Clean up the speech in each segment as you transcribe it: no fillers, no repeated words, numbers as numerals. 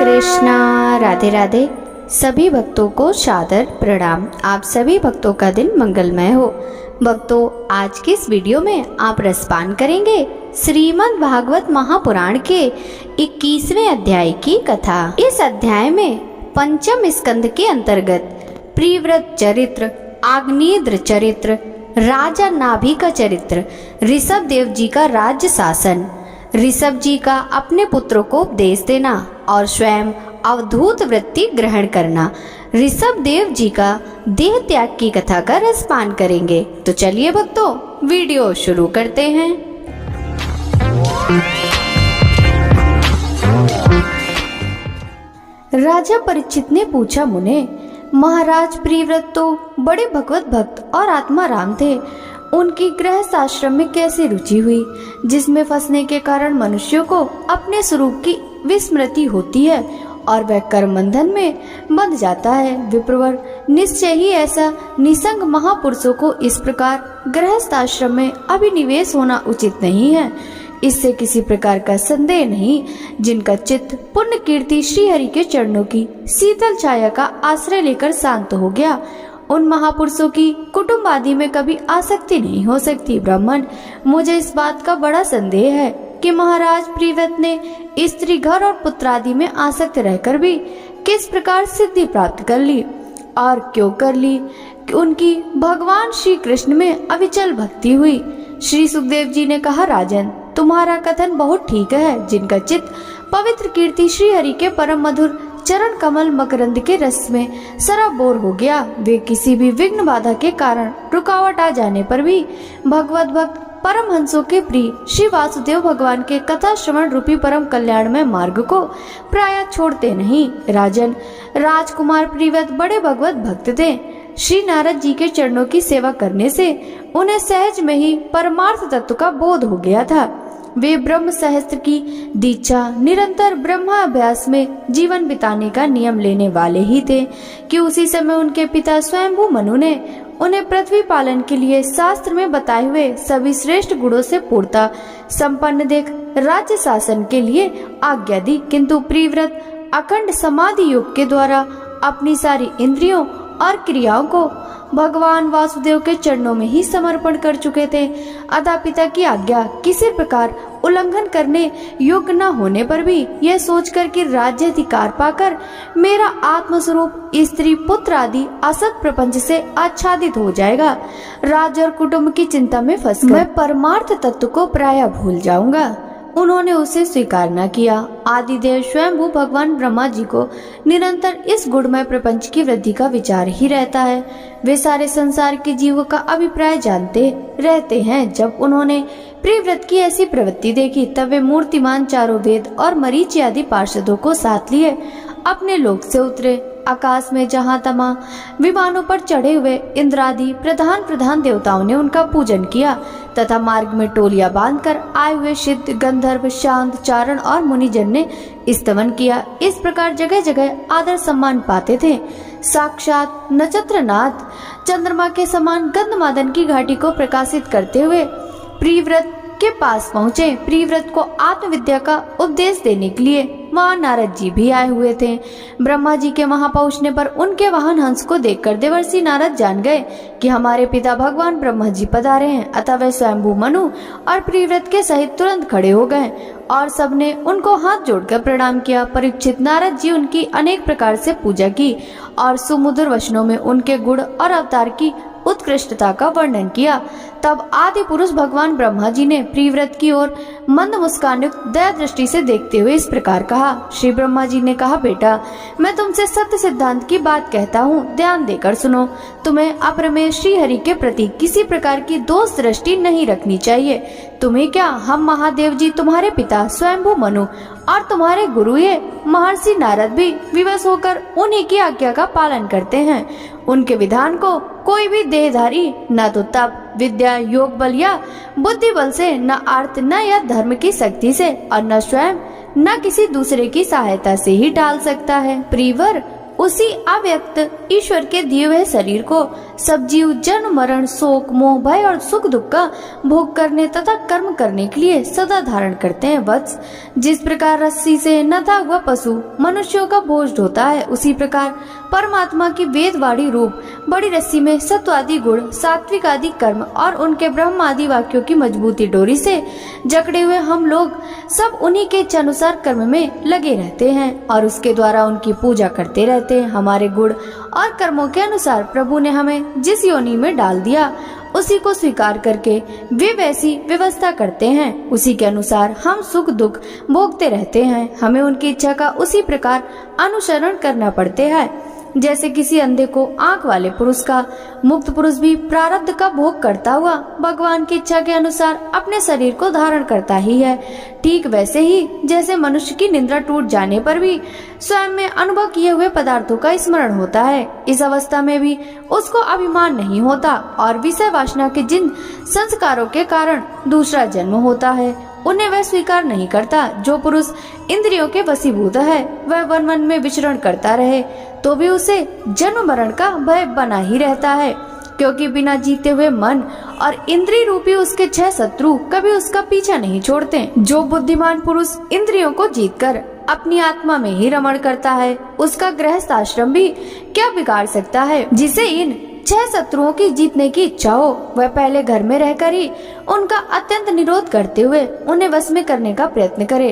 कृष्णा। राधे राधे। सभी भक्तों को सादर प्रणाम। आप सभी भक्तों का दिन मंगलमय हो। भक्तों, आज की इस वीडियो में आप रसपान करेंगे श्रीमद् भागवत महापुराण के 21वें अध्याय की कथा। इस अध्याय में पंचम स्कंद के अंतर्गत प्रिव्रत चरित्र, आग्नेयद्र चरित्र, राजा नाभि का चरित्र, ऋषभ देव जी का राज्य शासन, ऋषभ जी का अपने पुत्रों को उपदेश देना और स्वयं अवधूत वृत्ति ग्रहण करना, ऋषभ देव जी का देह त्याग की कथा का रसपान करेंगे। तो चलिए भक्तों, वीडियो शुरू करते हैं। राजा परीक्षित ने पूछा, मुने, महाराज प्रिव्रत तो बड़े भगवत भक्त और आत्माराम थे, उनकी गृहस्थ आश्रम में कैसे रुचि हुई, जिसमें फंसने के कारण मनुष्यों को अपने स्वरूप की विस्मृति होती है और वह कर्म बंधन में बंध जाता है। विप्रवर, निश्चय ही ऐसा निसंग महापुरुषों को इस प्रकार गृहस्थ आश्रम में अभिनिवेश होना उचित नहीं है। इससे किसी प्रकार का संदेह नहीं, जिनका चित्त पुण्य कीर्ति श्री हरि के चरणों की शीतल छाया का आश्रय लेकर शांत हो गया, उन महापुरुषों की कुटुंब आदि में कभी आसक्ति नहीं हो सकती। ब्राह्मण, मुझे इस बात का बड़ा संदेह है कि महाराज प्रिव्रत ने स्त्री घर और पुत्र आदि में आसक्त रहकर भी किस प्रकार सिद्धि प्राप्त कर ली और क्यों कर ली। उनकी भगवान श्री कृष्ण में अविचल भक्ति हुई। श्री सुखदेव जी ने कहा, राजन, तुम्हारा कथन बहुत ठीक है। जिनका चित्त पवित्र कीर्ति श्री हरि के परम मधुर चरण कमल मकरंद के रस में सराबोर हो गया, वे किसी भी विघ्न बाधा के कारण रुकावट आ जाने पर भी भगवत भक्त परमहंसों के प्रिय श्री वासुदेव भगवान के कथा श्रवण रूपी परम कल्याणमय मार्ग को प्राय छोड़ते नहीं। राजन, राजकुमार प्रिव्रत बड़े भगवत भक्त थे। श्री नारद जी के चरणों की सेवा करने से उन्हें सहज में ही परमार्थ तत्व का बोध हो गया था। वे ब्रह्म सहस्त्र की दीक्षा, निरंतर ब्रह्मा अभ्यास में जीवन बिताने का नियम लेने वाले ही थे कि उसी समय उनके पिता स्वयंभू मनु ने उन्हें पृथ्वी पालन के लिए शास्त्र में बताए हुए सभी श्रेष्ठ गुणों से पूर्णता संपन्न देख राज्य शासन के लिए आज्ञा दी। किंतु प्रिव्रत अखंड समाधि योग के द्वारा अपनी सारी इंद्रियों और क्रियाओं को भगवान वासुदेव के चरणों में ही समर्पण कर चुके थे। अतः पिता की आज्ञा किसी प्रकार उल्लंघन करने योग्य न होने पर भी यह सोचकर कि राज्य अधिकार पाकर मेरा आत्मस्वरूप स्त्री पुत्र आदि असत प्रपंच से आच्छादित हो जाएगा, राज्य और कुटुंब की चिंता में फंसकर मैं परमार्थ तत्व को प्राय भूल जाऊंगा। उन्होंने उसे स्वीकार न किया। आदिदेव स्वयंभू भगवान ब्रह्मा जी को निरंतर इस गुणमय प्रपंच की वृद्धि का विचार ही रहता है। वे सारे संसार के जीवों का अभिप्राय जानते रहते हैं। जब उन्होंने प्रिव्रत की ऐसी प्रवृत्ति देखी, तब वे मूर्तिमान चारों वेद और मरीचि आदि पार्षदों को साथ लिए अपने लोक से उतरे। आकाश में जहाँ तमा विमानों पर चढ़े हुए इंद्रादि प्रधान देवताओं ने उनका पूजन किया तथा मार्ग में टोलियां बांधकर आए हुए सिद्ध, गंधर्व, शांत, चारण और मुनिजन ने स्तवन किया। इस प्रकार जगह जगह आदर सम्मान पाते थे। साक्षात नक्षत्रनाथ चंद्रमा के समान गंधमादन की घाटी को प्रकाशित करते हुए प्रिव्रत के पास पहुँचे। प्रिव्रत को आत्मविद्या का उपदेश देने के लिए वहाँ नारद जी भी आए हुए थे। ब्रह्मा जी के वहाँ पहुँचने पर उनके वाहन हंस को देखकर देवर्षि नारद जान गए कि हमारे पिता भगवान ब्रह्मा जी पधारे हैं। अतः वे स्वयंभू मनु और प्रिव्रत के सहित तुरंत खड़े हो गए और सबने उनको हाथ जोड़कर प्रणाम किया। परीक्षित, नारद जी उनकी अनेक प्रकार से पूजा की और सुमधुर वचनों में उनके गुण और अवतार की उत्कृष्टता का वर्णन किया। तब आदि पुरुष भगवान ब्रह्मा जी ने प्रिव्रत की ओर मंद मुस्कान युक्त दया दृष्टि से देखते हुए इस प्रकार कहा। श्री ब्रह्मा जी ने कहा, बेटा, मैं तुमसे सत्य सिद्धांत की बात कहता हूँ, ध्यान देकर सुनो। तुम्हें अपरमेय श्री हरि के प्रति किसी प्रकार की दोष दृष्टि नहीं रखनी चाहिए। तुम्हें क्या, हम महादेव जी, तुम्हारे पिता स्वयंभू मनु और तुम्हारे गुरु ये महर्षि नारद भी विवश होकर उन्हीं की आज्ञा का पालन करते हैं। उनके विधान को कोई भी देहधारी न तो तप, विद्या, योग बल या बुद्धि बल से, न अर्थ, न या धर्म की शक्ति से और न स्वयं न किसी दूसरे की सहायता से ही टाल सकता है। प्रिवर, उसी अव्यक्त ईश्वर के दिए हुए शरीर को सब जीव जन्म मरण शोक मोह भय और सुख दुख का भोग करने तथा कर्म करने के लिए सदा धारण करते हैं। वत्स, जिस प्रकार रस्सी से नथा हुआ पशु मनुष्यों का बोझ ढोता है, उसी प्रकार परमात्मा की वेदवाणी रूप बड़ी रस्सी में सत्व आदि गुण, सात्विक आदि कर्म और उनके ब्रह्म आदि वाक्यों की मजबूती डोरी से जकड़े हुए हम लोग सब उन्हीं के इच्छानुसार कर्म में लगे रहते हैं और उसके द्वारा उनकी पूजा करते रहते हैं। हमारे गुण और कर्मों के अनुसार प्रभु ने हमें जिस योनि में डाल दिया, उसी को स्वीकार करके वे वैसी व्यवस्था करते हैं। उसी के अनुसार हम सुख दुख भोगते रहते हैं। हमें उनकी इच्छा का उसी प्रकार अनुसरण करना पड़ता है जैसे किसी अंधे को आंख वाले पुरुष का। मुक्त पुरुष भी प्रारब्ध का भोग करता हुआ भगवान की इच्छा के अनुसार अपने शरीर को धारण करता ही है। ठीक वैसे ही जैसे मनुष्य की निद्रा टूट जाने पर भी स्वयं में अनुभव किए हुए पदार्थों का स्मरण होता है, इस अवस्था में भी उसको अभिमान नहीं होता और विषय वासना के जिन संस्कारों के कारण दूसरा जन्म होता है उन्हें वह स्वीकार नहीं करता। जो पुरुष इंद्रियों के वशीभूत है वह वन वन में विचरण करता रहे तो भी उसे जन्म मरण का भय बना ही रहता है, क्योंकि बिना जीते हुए मन और इंद्रिय रूपी उसके 6 शत्रु कभी उसका पीछा नहीं छोड़ते। जो बुद्धिमान पुरुष इंद्रियों को जीतकर अपनी आत्मा में ही रमण करता है, उसका गृहस्थ आश्रम भी क्या बिगाड़ सकता है। जिसे इन 6 शत्रुओं की जीतने की इच्छा हो, वह पहले घर में रहकर ही उनका अत्यंत निरोध करते हुए उन्हें वश में करने का प्रयत्न करे।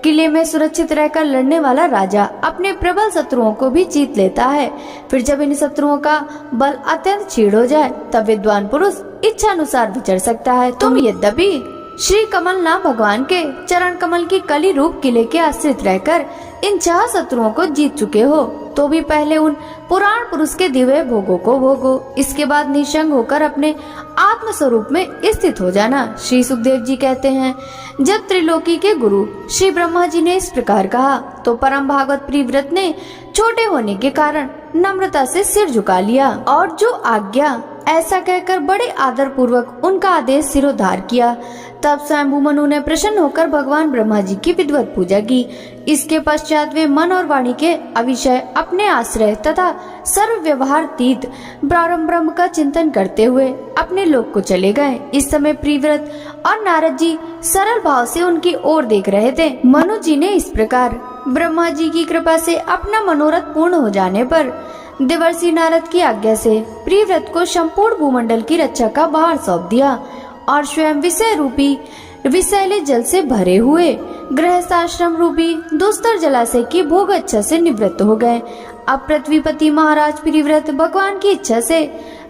किले में सुरक्षित रहकर लड़ने वाला राजा अपने प्रबल शत्रुओं को भी जीत लेता है। फिर जब इन शत्रुओं का बल अत्यंत क्षीण हो जाए तब विद्वान पुरुष इच्छा अनुसार विचर सकता है। तुम यद्यपि श्री कमल नाम भगवान के चरण कमल की कली रूप किले के आश्रित रहकर इन 6 शत्रुओं को जीत चुके हो, तो भी पहले उन पुराण पुरुष के दिव्य भोगों को भोगो। इसके बाद निशंग होकर अपने आत्म स्वरूप में स्थित हो जाना। श्री सुखदेव जी कहते हैं, जब त्रिलोकी के गुरु श्री ब्रह्मा जी ने इस प्रकार कहा तो परम भागवत प्रिव्रत ने छोटे होने के कारण नम्रता से सिर झुका लिया और जो आज्ञा ऐसा कहकर बड़े आदर पूर्वक उनका आदेश सिरोधार किया। तब स्वयंभू मनु ने प्रसन्न होकर भगवान ब्रह्मा जी की विधिवत पूजा की। इसके पश्चात वे मन और वाणी के अविषय अपने आश्रय तथा सर्व व्यवहार तीत ब्रह्म का चिंतन करते हुए अपने लोक को चले गए। इस समय प्रिव्रत और नारद जी सरल भाव से उनकी ओर देख रहे थे। मनु जी ने इस प्रकार ब्रह्मा जी की कृपा से अपना मनोरथ पूर्ण हो जाने पर देवर्षि नारद की आज्ञा से प्रिव्रत को संपूर्ण भूमंडल की रक्षा का भार सौंप दिया और स्वयं विषय रूपी विषैले जल से भरे हुए गृहस्थाश्रम रूपी दुस्तर जलाशय की भोग इच्छा से निवृत्त हो गए। अब पृथ्वीपति महाराज प्रिव्रत भगवान की इच्छा से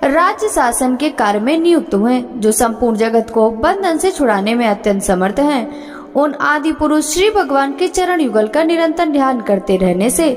राज्य शासन के कार्य में नियुक्त हुए, जो संपूर्ण जगत को बंधन से छुड़ाने में अत्यंत समर्थ हैं। उन आदि पुरुष श्री भगवान के चरण युगल का निरंतर ध्यान करते रहने से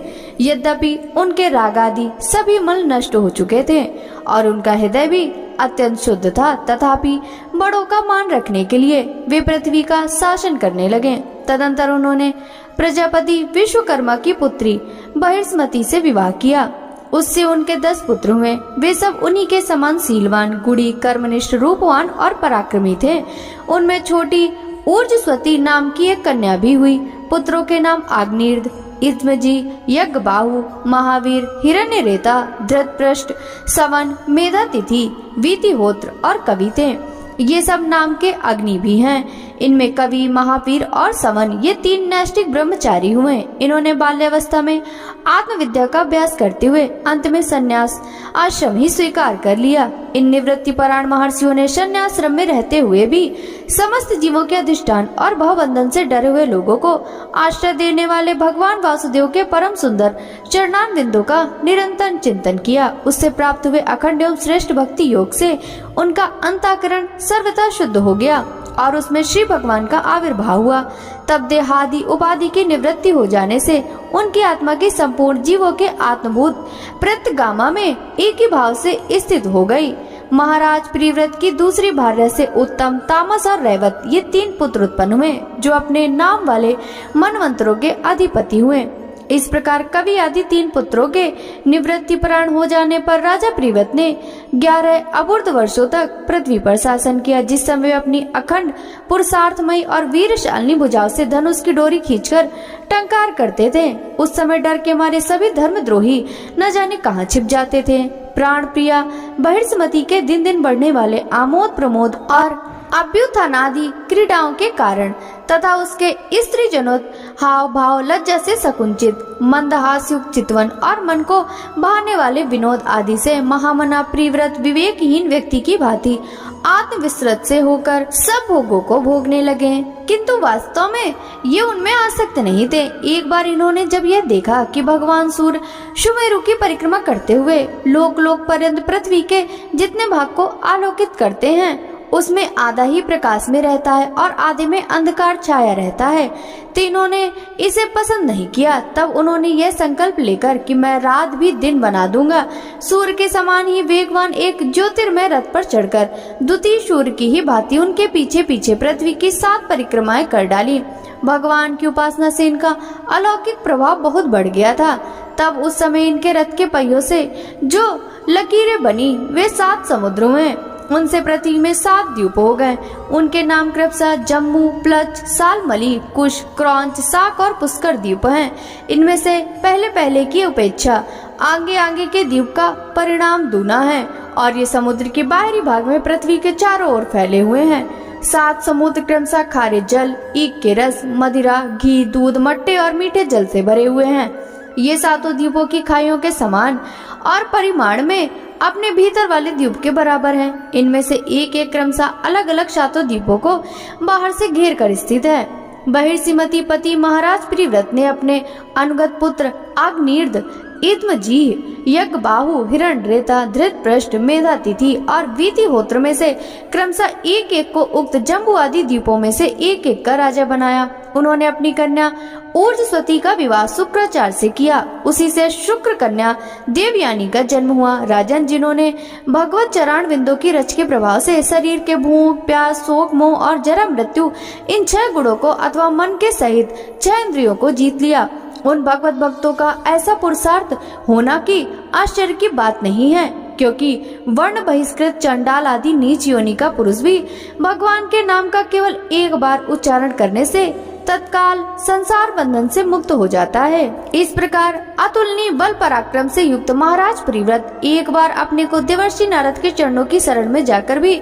यद्यपि उनके राग आदि सभी मल नष्ट हो चुके थे और उनका हृदय भी अत्यंत शुद्ध था, तथापि बड़ों का मान रखने के लिए वे पृथ्वी का शासन करने लगे। तदंतर उन्होंने प्रजापति विश्वकर्मा की पुत्री बहिर्ष्मति से विवाह किया। उससे उनके 10 पुत्र हुए। वे सब उन्हीं के समान शीलवान, गुणी, कर्मनिष्ठ, रूपवान और पराक्रमी थे। उनमें छोटी ऊर्जस्वती नाम की एक कन्या भी हुई। पुत्रों के नाम आग्नेर्द, इत्मजी, यज्ञबाहु, महावीर, हिरण्यरेता, धृतपृष्ठ, सवन, मेधातिथि, वीतिहोत्र और कवि थे। ये सब नाम के अग्नि भी हैं। इनमें कवि, महावीर और सवन ये 3 नैष्ठिक ब्रह्मचारी हुए। इन्होंने बाल्यावस्था में आत्मविद्या का अभ्यास करते हुए अंत में संन्यास आश्रम ही स्वीकार कर लिया। इन निवृत्ति परायण महर्षियों ने संन्याश्रम में रहते हुए भी समस्त जीवों के अधिष्ठान और भवबंधन से डरे हुए लोगों को आश्रय देने वाले भगवान वासुदेव के परम सुंदर चरणान बिंदु का निरंतर चिंतन किया। उससे प्राप्त हुए अखंड एवं श्रेष्ठ भक्ति योग से उनका अंतःकरण सर्वथा शुद्ध हो गया और उसमें श्री भगवान का आविर्भाव हुआ। तब देहादि उपाधि की निवृत्ति हो जाने से उनकी आत्मा की संपूर्ण जीवों के आत्मभूत प्रत्यगामा में एक ही भाव से स्थित हो गई। महाराज प्रिव्रत की दूसरी भार्या से उत्तम, तामस और रैवत ये 3 पुत्र उत्पन्न हुए, जो अपने नाम वाले मनवंतरों के अधिपति हुए। इस प्रकार कवि आदि 3 पुत्रों के निवृत्ति प्राण हो जाने पर राजा प्रीव्रत ने 11 अबूर्ध वर्षों तक पृथ्वी पर शासन किया। जिस समय वे अपनी अखंड पुरुषार्थमयी और वीरशालिनी भुजाओं से धनुष की डोरी खींचकर टंकार करते थे, उस समय डर के मारे सभी धर्मद्रोही न जाने कहां छिप जाते थे। प्राण प्रिया बहिर्समती के दिन दिन बढ़ने वाले आमोद प्रमोद और अभ्युत्थानादि क्रीडाओं के कारण तथा उसके स्त्री जनोत हाव भाव लज्जा से संकुचित मंदहासयुक्त चितवन और मन को भाने वाले विनोद आदि से महामना प्रीव्रत विवेकहीन व्यक्ति की भांति आत्मविस्मृत से होकर सब भोगों को भोगने लगे, किंतु वास्तव में ये उनमें आसक्त नहीं थे। एक बार इन्होंने जब यह देखा कि भगवान सूर्य सुमेरु की परिक्रमा करते हुए लोक लोक पर्यंत पृथ्वी के जितने भाग को आलोकित करते हैं उसमें आधा ही प्रकाश में रहता है और आधे में अंधकार छाया रहता है, तो इन्होंने इसे पसंद नहीं किया। तब उन्होंने यह संकल्प लेकर कि मैं रात भी दिन बना दूंगा, सूर्य के समान ही वेगवान एक ज्योतिर्मय रथ पर चढ़कर द्वितीय सूर्य की ही भांति उनके पीछे पीछे पृथ्वी की 7 परिक्रमाएं कर डाली। भगवान की उपासना से इनका अलौकिक प्रभाव बहुत बढ़ गया था। तब उस समय इनके रथ के पहियों से जो लकीरें बनी वे 7 समुद्रों में, उनसे पृथ्वी में 7 द्वीप हो गए। उनके नाम क्रमशः जम्मू, प्लच, सालमली, कुश, क्रौंच, साक और पुष्कर द्वीप हैं। इनमें से पहले पहले की अपेक्षा आगे आगे के द्वीप का परिणाम दूना है और ये समुद्र के बाहरी भाग में पृथ्वी के चारों ओर फैले हुए हैं। 7 समुद्र क्रमशः खारे जल, ईख के रस, मदिरा, घी, दूध, मट्टे और मीठे जल से भरे हुए हैं। ये 7 द्वीपों की खाइयों के समान और परिमाण में अपने भीतर वाले द्वीप के बराबर हैं। इनमें से एक एक क्रमशः अलग अलग 7 द्वीपों को बाहर से घेर कर स्थित है। बहिर्सीमती पति महाराज प्रीव्रत ने अपने अनुगत पुत्र अग्निर्द, इद्मजी, यज्ञबाहु, हिरण्यरेता, धृतपृष्ठ, मेधातिथि और वीतिहोत्र में से क्रमशः एक एक को उक्त जम्बू आदि द्वीपों में से एक एक का राजा बनाया। उन्होंने अपनी कन्या ऊर्जस्वती का विवाह शुक्राचार्य से किया। उसी से शुक्र कन्या देवयानी का जन्म हुआ। राजन, जिन्होंने भगवत चरण बिंदु की रच के प्रभाव से शरीर के भूख, प्यास, शोक, मोह और जरा मृत्यु इन 6 गुणों को अथवा मन के सहित 6 इंद्रियों को जीत लिया, उन भगवत भक्तों का ऐसा पुरुषार्थ होना की आश्चर्य की बात नहीं है, क्योंकि वर्ण बहिष्कृत चंडाल आदि नीच योनि का पुरुष भी भगवान के नाम का केवल एक बार उच्चारण करने से तत्काल संसार बंधन से मुक्त हो जाता है। इस प्रकार अतुलनीय बल पराक्रम से युक्त महाराज प्रीव्रत एक बार अपने को देवर्षि नारद के चरणों की शरण में जाकर भी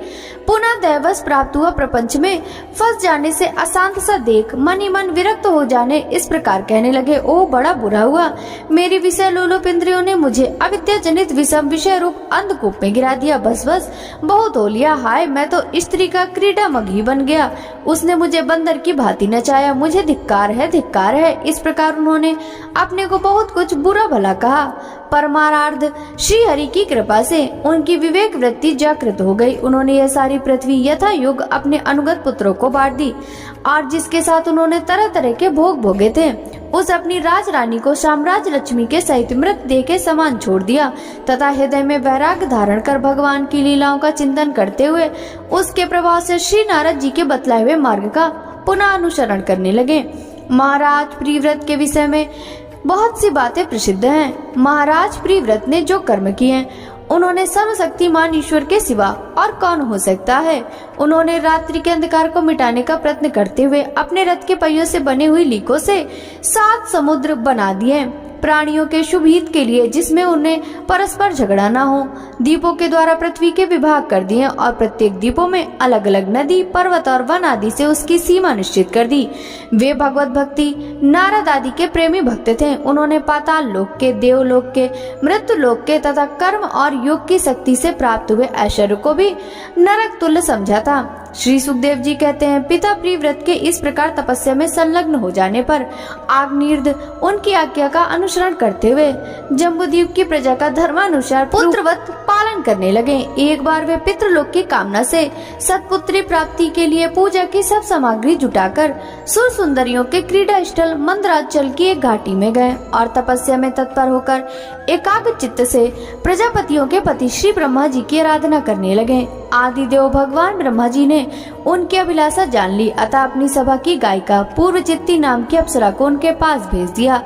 पुनः दैवश प्राप्त हुआ प्रपंच में फंस जाने से अशांत सा देख मन ही मन विरक्त हो जाने इस प्रकार कहने लगे, ओ बड़ा बुरा हुआ, मेरी विषय लोलुप इंद्रियों ने मुझे अविद्या जनित विषम विषय रूप अंधकूप में गिरा दिया। बस बस बहुत हो लिया, हाय मैं तो स्त्री का क्रीड़ा मघी बन गया, उसने मुझे बंदर की भांति नचाया, मुझे धिक्कार है, धिक्कार है। इस प्रकार उन्होंने अपने को बहुत कुछ बुरा भला कहा। परमारार्ध श्री हरि की कृपा से उनकी विवेक वृत्ति जागृत हो गई। उन्होंने यह सारी पृथ्वी यथा युग अपने अनुगत पुत्रों को बांट दी और जिसके साथ उन्होंने तरह तरह के भोग भोगे थे उस अपनी राज रानी को साम्राज्य लक्ष्मी के सहित मृत देह के समान छोड़ दिया तथा हृदय में वैराग्य धारण कर भगवान की लीलाओं का चिंतन करते हुए उसके प्रभाव से श्री नारद जी के बतलाए हुए मार्ग का पुनः अनुसरण करने लगे। महाराज प्रीव्रत के विषय में बहुत सी बातें प्रसिद्ध हैं। महाराज प्रीव्रत ने जो कर्म किए उन्होंने सर्वशक्तिमान ईश्वर के सिवा और कौन हो सकता है। उन्होंने रात्रि के अंधकार को मिटाने का प्रयत्न करते हुए अपने रथ के पहियों से बने हुई लीकों से 7 समुद्र बना दिए प्राणियों के शुभ हित के लिए, जिसमें उन्हें परस्पर झगड़ा न हो। द्वीपों के द्वारा पृथ्वी के विभाग कर दिए और प्रत्येक द्वीपों में अलग अलग नदी, पर्वत और वन आदि से उसकी सीमा निश्चित कर दी। वे भगवत भक्ति नारद आदि के प्रेमी भक्त थे। उन्होंने पाताल लोक के, देवलोक के, मृत्यु लोक के तथा कर्म और योग की शक्ति से प्राप्त हुए ऐश्वर्य को भी नरक तुल्य समझा था। श्री सुखदेव जी कहते हैं, पिता प्रीव्रत के इस प्रकार तपस्या में संलग्न हो जाने पर अग्निर्द उनकी आज्ञा का अनुसरण करते हुए जम्बूद्वीप की प्रजा का धर्मानुसार पुत्रवत पालन करने लगे। एक बार वे पितृलोक की कामना से सत्पुत्री प्राप्ति के लिए पूजा की सब सामग्री जुटाकर सुर सुंदरियों के क्रीड़ा स्थल मंदराचल की एक घाटी में गए और तपस्या में तत्पर होकर एकाग्र चित्त से प्रजापतियों के पति श्री ब्रह्मा जी की आराधना करने लगे। आदिदेव भगवान ब्रह्मा जी ने ने उनकी अभिलाषा जान ली, अतः अपनी सभा की गायिका पूर्वचित्ती नाम की अप्सरा को उनके पास भेज दिया।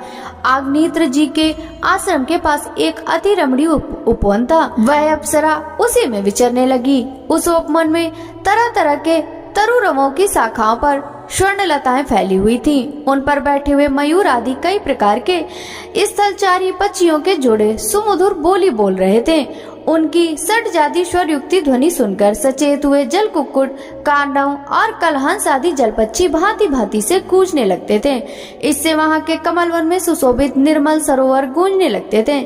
आग्नेत्र जी के आश्रम के पास एक अति रमणीय उपवन था। वह अप्सरा उसी में विचरने लगी। उस उपवन में तरह तरह के तरुरमों की शाखाओं पर स्वर्ण लताएं फैली हुई थीं। उन पर बैठे हुए मयूर आदि कई प्रकार के स्थलचारी पक्षियों के जोड़े सुमधुर बोली बोल रहे थे। उनकी षड्जाति स्वर युक्ति ध्वनि सुनकर सचेत हुए जल कुक्कुट, कांडव और कलहंस आदि जलपक्षी भांति भांति से कूजने लगते थे। इससे वहां के कमलवन में सुशोभित निर्मल सरोवर गूंजने लगते थे।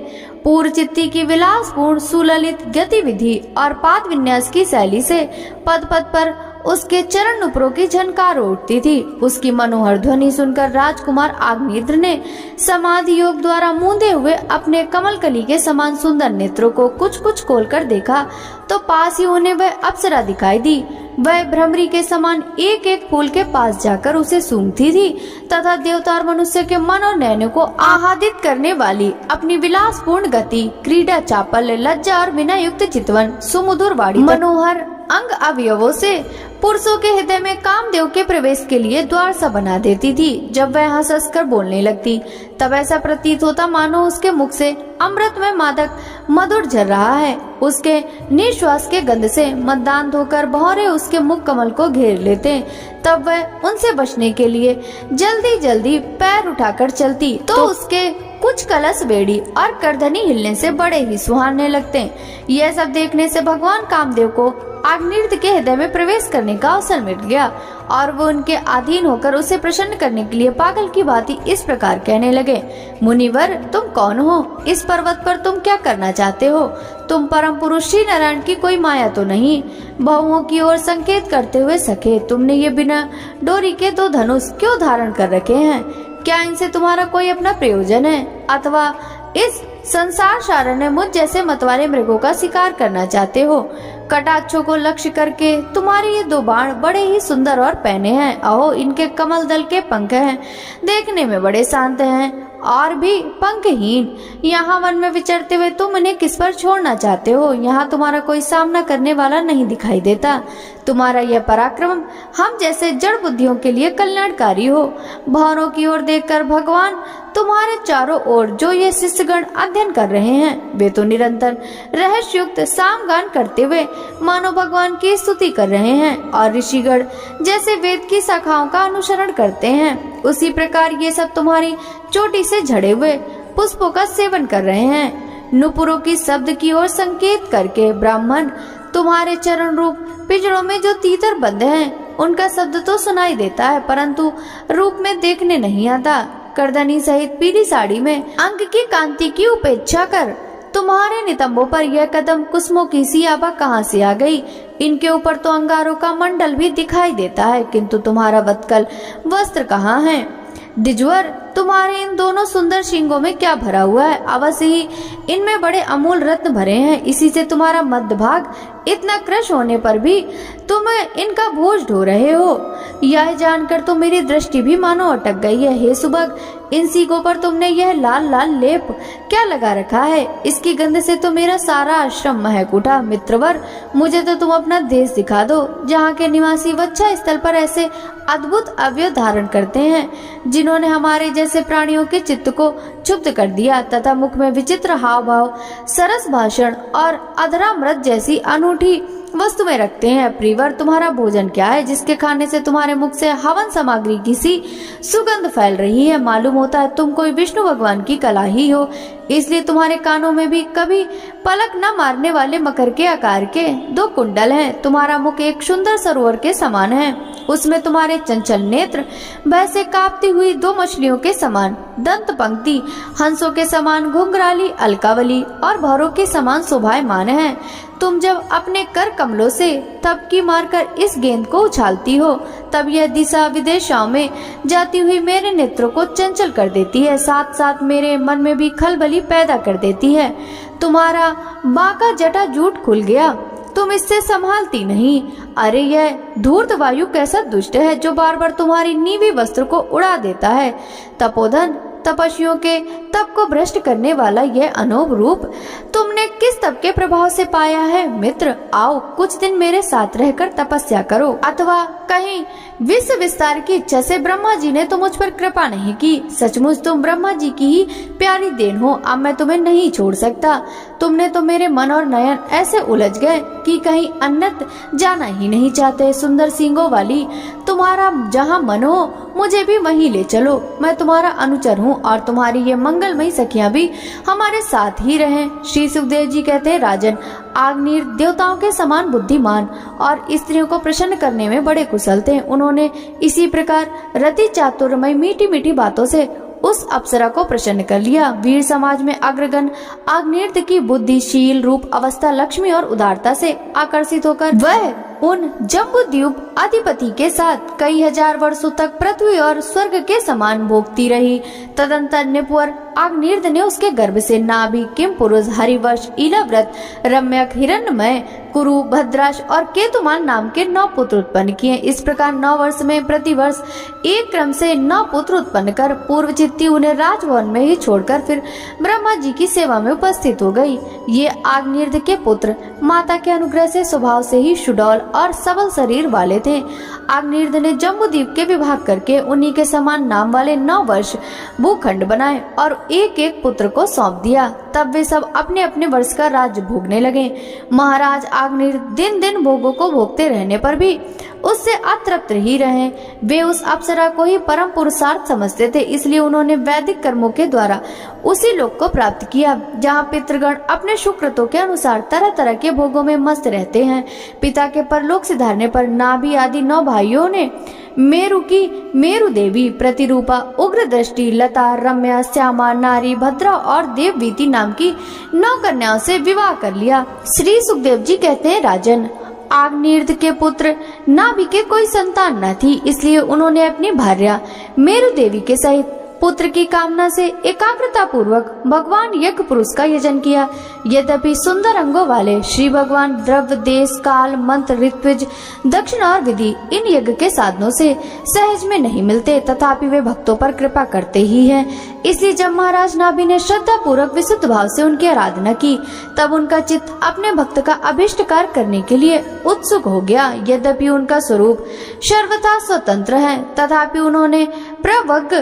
पूर्वचित्ती की विलासपूर्ण सुललित गतिविधि और पाद विन्यास की शैली से पद पद पर उसके चरण नुपुरों की झनकार उठती थी। उसकी मनोहर ध्वनि सुनकर राजकुमार आग्नेत्र ने समाधि योग द्वारा मूंदे हुए अपने कमल कली के समान सुंदर नेत्रों को कुछ कुछ खोलकर देखा तो पास ही उन्हें वह अप्सरा दिखाई दी। वह भ्रमरी के समान एक एक फूल के पास जाकर उसे सूंघती थी तथा देवता और मनुष्य के मन और नयनों को आह्लादित करने वाली अपनी विलासपूर्ण गति, क्रीड़ा चापल, लज्जा और विनय युक्त चितवन, सुमधुर वाणी, मनोहर अंग अवयवों से पुरुषों के हृदय में कामदेव के प्रवेश के लिए द्वार सा बना देती थी। जब वह हंस हंस कर बोलने लगती तब ऐसा प्रतीत होता मानो उसके मुख से अमृत में मादक मधुर झर रहा है। उसके निश्वास के गंध से मतदान धोकर भौरे उसके मुख कमल को घेर लेते। तब वह उनसे बचने के लिए जल्दी जल्दी पैर उठाकर चलती तो उसके कुछ कलश बेड़ी और करधनी हिलने से बड़े ही सुहाने लगते। यह सब देखने से भगवान कामदेव को आग्नेत्र के हृदय में प्रवेश करने का अवसर मिल गया और वो उनके अधीन होकर उसे प्रसन्न करने के लिए पागल की भांति इस प्रकार कहने लगे, मुनिवर तुम कौन हो? इस पर्वत पर तुम क्या करना चाहते हो? तुम परम पुरुष श्री नारायण की कोई माया तो नहीं? बहुओं की ओर संकेत करते हुए सखे, तुमने ये बिना डोरी के दो धनुष क्यों धारण कर रखे हैं? क्या इनसे तुम्हारा कोई अपना प्रयोजन है अथवा इस संसार सारण में मुझ जैसे मतवाले मृगों का शिकार करना चाहते हो? कटाक्षों को लक्ष्य करके तुम्हारे ये दो बाण बड़े ही सुंदर और पैने हैं। अहो, इनके कमल दल के पंख हैं, देखने में बड़े शांत हैं और भी पंखहीन। यहाँ वन में विचरते हुए तुम इन्हें किस पर छोड़ना चाहते हो? यहाँ तुम्हारा कोई सामना करने वाला नहीं दिखाई देता। तुम्हारा यह पराक्रम हम जैसे जड़ बुद्धियों के लिए कल्याणकारी हो। भौरों की ओर देखकर भगवान तुम्हारे चारों ओर जो ये शिष्यगण अध्ययन कर रहे हैं वे तो निरंतर रहस्य युक्त सामगान करते हुए मानो भगवान की स्तुति कर रहे हैं और ऋषिगण जैसे वेद की शाखाओं का अनुसरण करते हैं उसी प्रकार ये सब तुम्हारी चोटी से झड़े हुए पुष्पों का सेवन कर रहे हैं। नुपुरों की शब्द की ओर संकेत करके ब्राह्मण तुम्हारे चरण रूप पिंजरों में जो तीतर बंद हैं उनका शब्द तो सुनाई देता है परंतु रूप में देखने नहीं आता। करधनी सहित पीली साड़ी में अंग की कांति की उपेक्षा कर तुम्हारे नितंबों पर यह कदम कुसुमों की सी आभा कहाँ से आ गई? इनके ऊपर तो अंगारों का मंडल भी दिखाई देता है किंतु तुम्हारा वत्कल वस्त्र कहाँ है? द्विजवर, तुम्हारे इन दोनों सुंदर शिंगों में क्या भरा हुआ है? अवश्य ही इनमें बड़े अमूल रत्न भरे हैं। इसी से तुम्हारा मध्य भाग इतना क्रश होने पर भी तुम इनका बोझ ढो रहे हो। यह जानकर तो मेरी दृष्टि भी मानो अटक गई है। हे सुभग, इन सीगों पर तुमने यह लाल लाल लेप क्या लगा रखा है? इसकी गंध से तो मेरा सारा आश्रम महक उठा। मित्रवर, मुझे तो तुम अपना देश दिखा दो जहाँ के निवासी वत्सा स्थल पर ऐसे अद्भुत अवयव धारण करते हैं जिन्होंने हमारे जैसे प्राणियों के चित्त को क्षुब्ध कर दिया तथा मुख में विचित्र हाव भाव, सरस भाषण और अधरामृत जैसी अनूठी वस्तुएं रखते हैं। प्रियवर, तुम्हारा भोजन क्या है जिसके खाने से तुम्हारे मुख से हवन सामग्री की सी सुगंध फैल रही है? मालूम होता है तुम कोई विष्णु भगवान की कला ही हो, इसलिए तुम्हारे कानों में भी कभी पलक न मारने वाले मकर के आकार के दो कुंडल हैं। तुम्हारा मुख एक सुंदर सरोवर के समान है, उसमें तुम्हारे चंचल नेत्र वैसे कांपती हुई दो मछलियों के समान, दंत पंक्ति हंसों के समान घुंघराली अलकावली और भौरों के समान शोभायमान है। तुम जब अपने कर कमलों से थपकी मारकर इस गेंद को उछालती हो तब यह दिशा विदेशों में जाती हुई मेरे नेत्रों को चंचल कर देती है, साथ साथ मेरे मन में भी खलबली पैदा कर देती है। तुम्हारा बांका जटा जूट खुल गया, तुम इससे संभालती नहीं। अरे यह धूर्त वायु कैसा दुष्ट है जो बार बार तुम्हारी नीवी वस्त्र को उड़ा देता है। तपोधन, तपस्वियों के तप को भ्रष्ट करने वाला यह अनोप रूप, तुम तुमने किस तप के प्रभाव से पाया है मित्र? आओ कुछ दिन मेरे साथ रहकर तपस्या करो, अथवा कहीं विश्व विस्तार की इच्छा से ब्रह्मा जी ने तो मुझ पर कृपा नहीं की। सचमुच तुम ब्रह्मा जी की ही प्यारी देन हो। अब मैं तुम्हें नहीं छोड़ सकता। तुमने तो मेरे मन और नयन ऐसे उलझ गए कि कहीं अन्यत्र जाना ही नहीं चाहते। सुंदर सींगों वाली, तुम्हारा जहाँ मन हो मुझे भी वहीं ले चलो। मैं तुम्हारा अनुचर हूँ और तुम्हारी ये मंगलमयी सखियां भी हमारे साथ ही रहें। श्री सुखदेव जी कहते हैं, राजन, आग्नेय देवताओं के समान बुद्धिमान और स्त्रियों को प्रसन्न करने में बड़े कुशल थे। उन्होंने इसी प्रकार रति चातुर्मय मीठी मीठी बातों से उस अप्सरा को प्रसन्न कर लिया। वीर समाज में अग्रगण आग्नेय की बुद्धिशील रूप अवस्था, लक्ष्मी और उदारता से आकर्षित होकर वह उन जम्बूद्वीप अधिपति के साथ कई हजार वर्षों तक पृथ्वी और स्वर्ग के समान भोगती रही। तदंतर निपुर आग्नेय ने उसके गर्भ से नाभि, किम पुरुष, हरिवर्ष, इलाव्रत, रम्यक, हिरण्मय, कुरु, भद्राश और केतुमान नाम के 9 पुत्र उत्पन्न किए। इस प्रकार 9 वर्ष में प्रति वर्ष एक क्रम से 9 पुत्र उत्पन्न कर पूर्व चित्ती उन्हें राजभवन में ही छोड़कर फिर ब्रह्मा जी की सेवा में उपस्थित हो गई। ये आग्नेय के पुत्र माता के अनुग्रह से स्वभाव से ही सुडौल और सबल शरीर वाले थे। आग्नेय ने जम्बूद्वीप के विभाग करके उन्हीं के समान नाम वाले 9 वर्ष भूखंड बनाए और एक एक पुत्र को सौंप दिया। तब वे सब अपने अपने वर्ष का राज्य भोगने लगे। महाराज आग्नेय दिन दिन भोगों को भोगते रहने पर भी उससे अतृप्त ही रहे। वे उस अप्सरा को ही परम पुरुषार्थ समझते थे, इसलिए उन्होंने वैदिक कर्मों के द्वारा उसी लोक को प्राप्त किया जहाँ पितृगण अपने सुकृतों के अनुसार तरह तरह के भोगों में मस्त रहते हैं। पिता के परलोक सिधारने पर नाभि आदि 9 भाइयों ने मेरु की मेरु देवी, प्रतिरूपा, उग्र दृष्टि, लता, रम्या, श्यामा, नारी, भद्रा और देववीति नाम की 9 कन्याओं से विवाह कर लिया। श्री सुखदेव जी कहते हैं, राजन, आग्नेय के पुत्र नाभि के कोई संतान न थी, इसलिए उन्होंने अपनी भार्या मेरु देवी के सहित पुत्र की कामना से एकाग्रता पूर्वक भगवान यज्ञ पुरुष का यजन किया। यद्यपि सुंदर अंगों वाले श्री भगवान द्रव्य, देश, काल, मंत्र, ऋत्विज, दक्षिण और विधि इन यज्ञ के साधनों से सहज में नहीं मिलते, तथापि वे भक्तों पर कृपा करते ही हैं। इसलिए जब महाराज नाभि ने श्रद्धा पूर्वक विशुद्ध भाव से उनकी आराधना की, तब उनका चित्त अपने भक्त का अभिष्ट कार्य करने के लिए उत्सुक हो गया। यद्यपि उनका स्वरूप सर्वथा स्वतंत्र है, तथापि उन्होंने प्रवग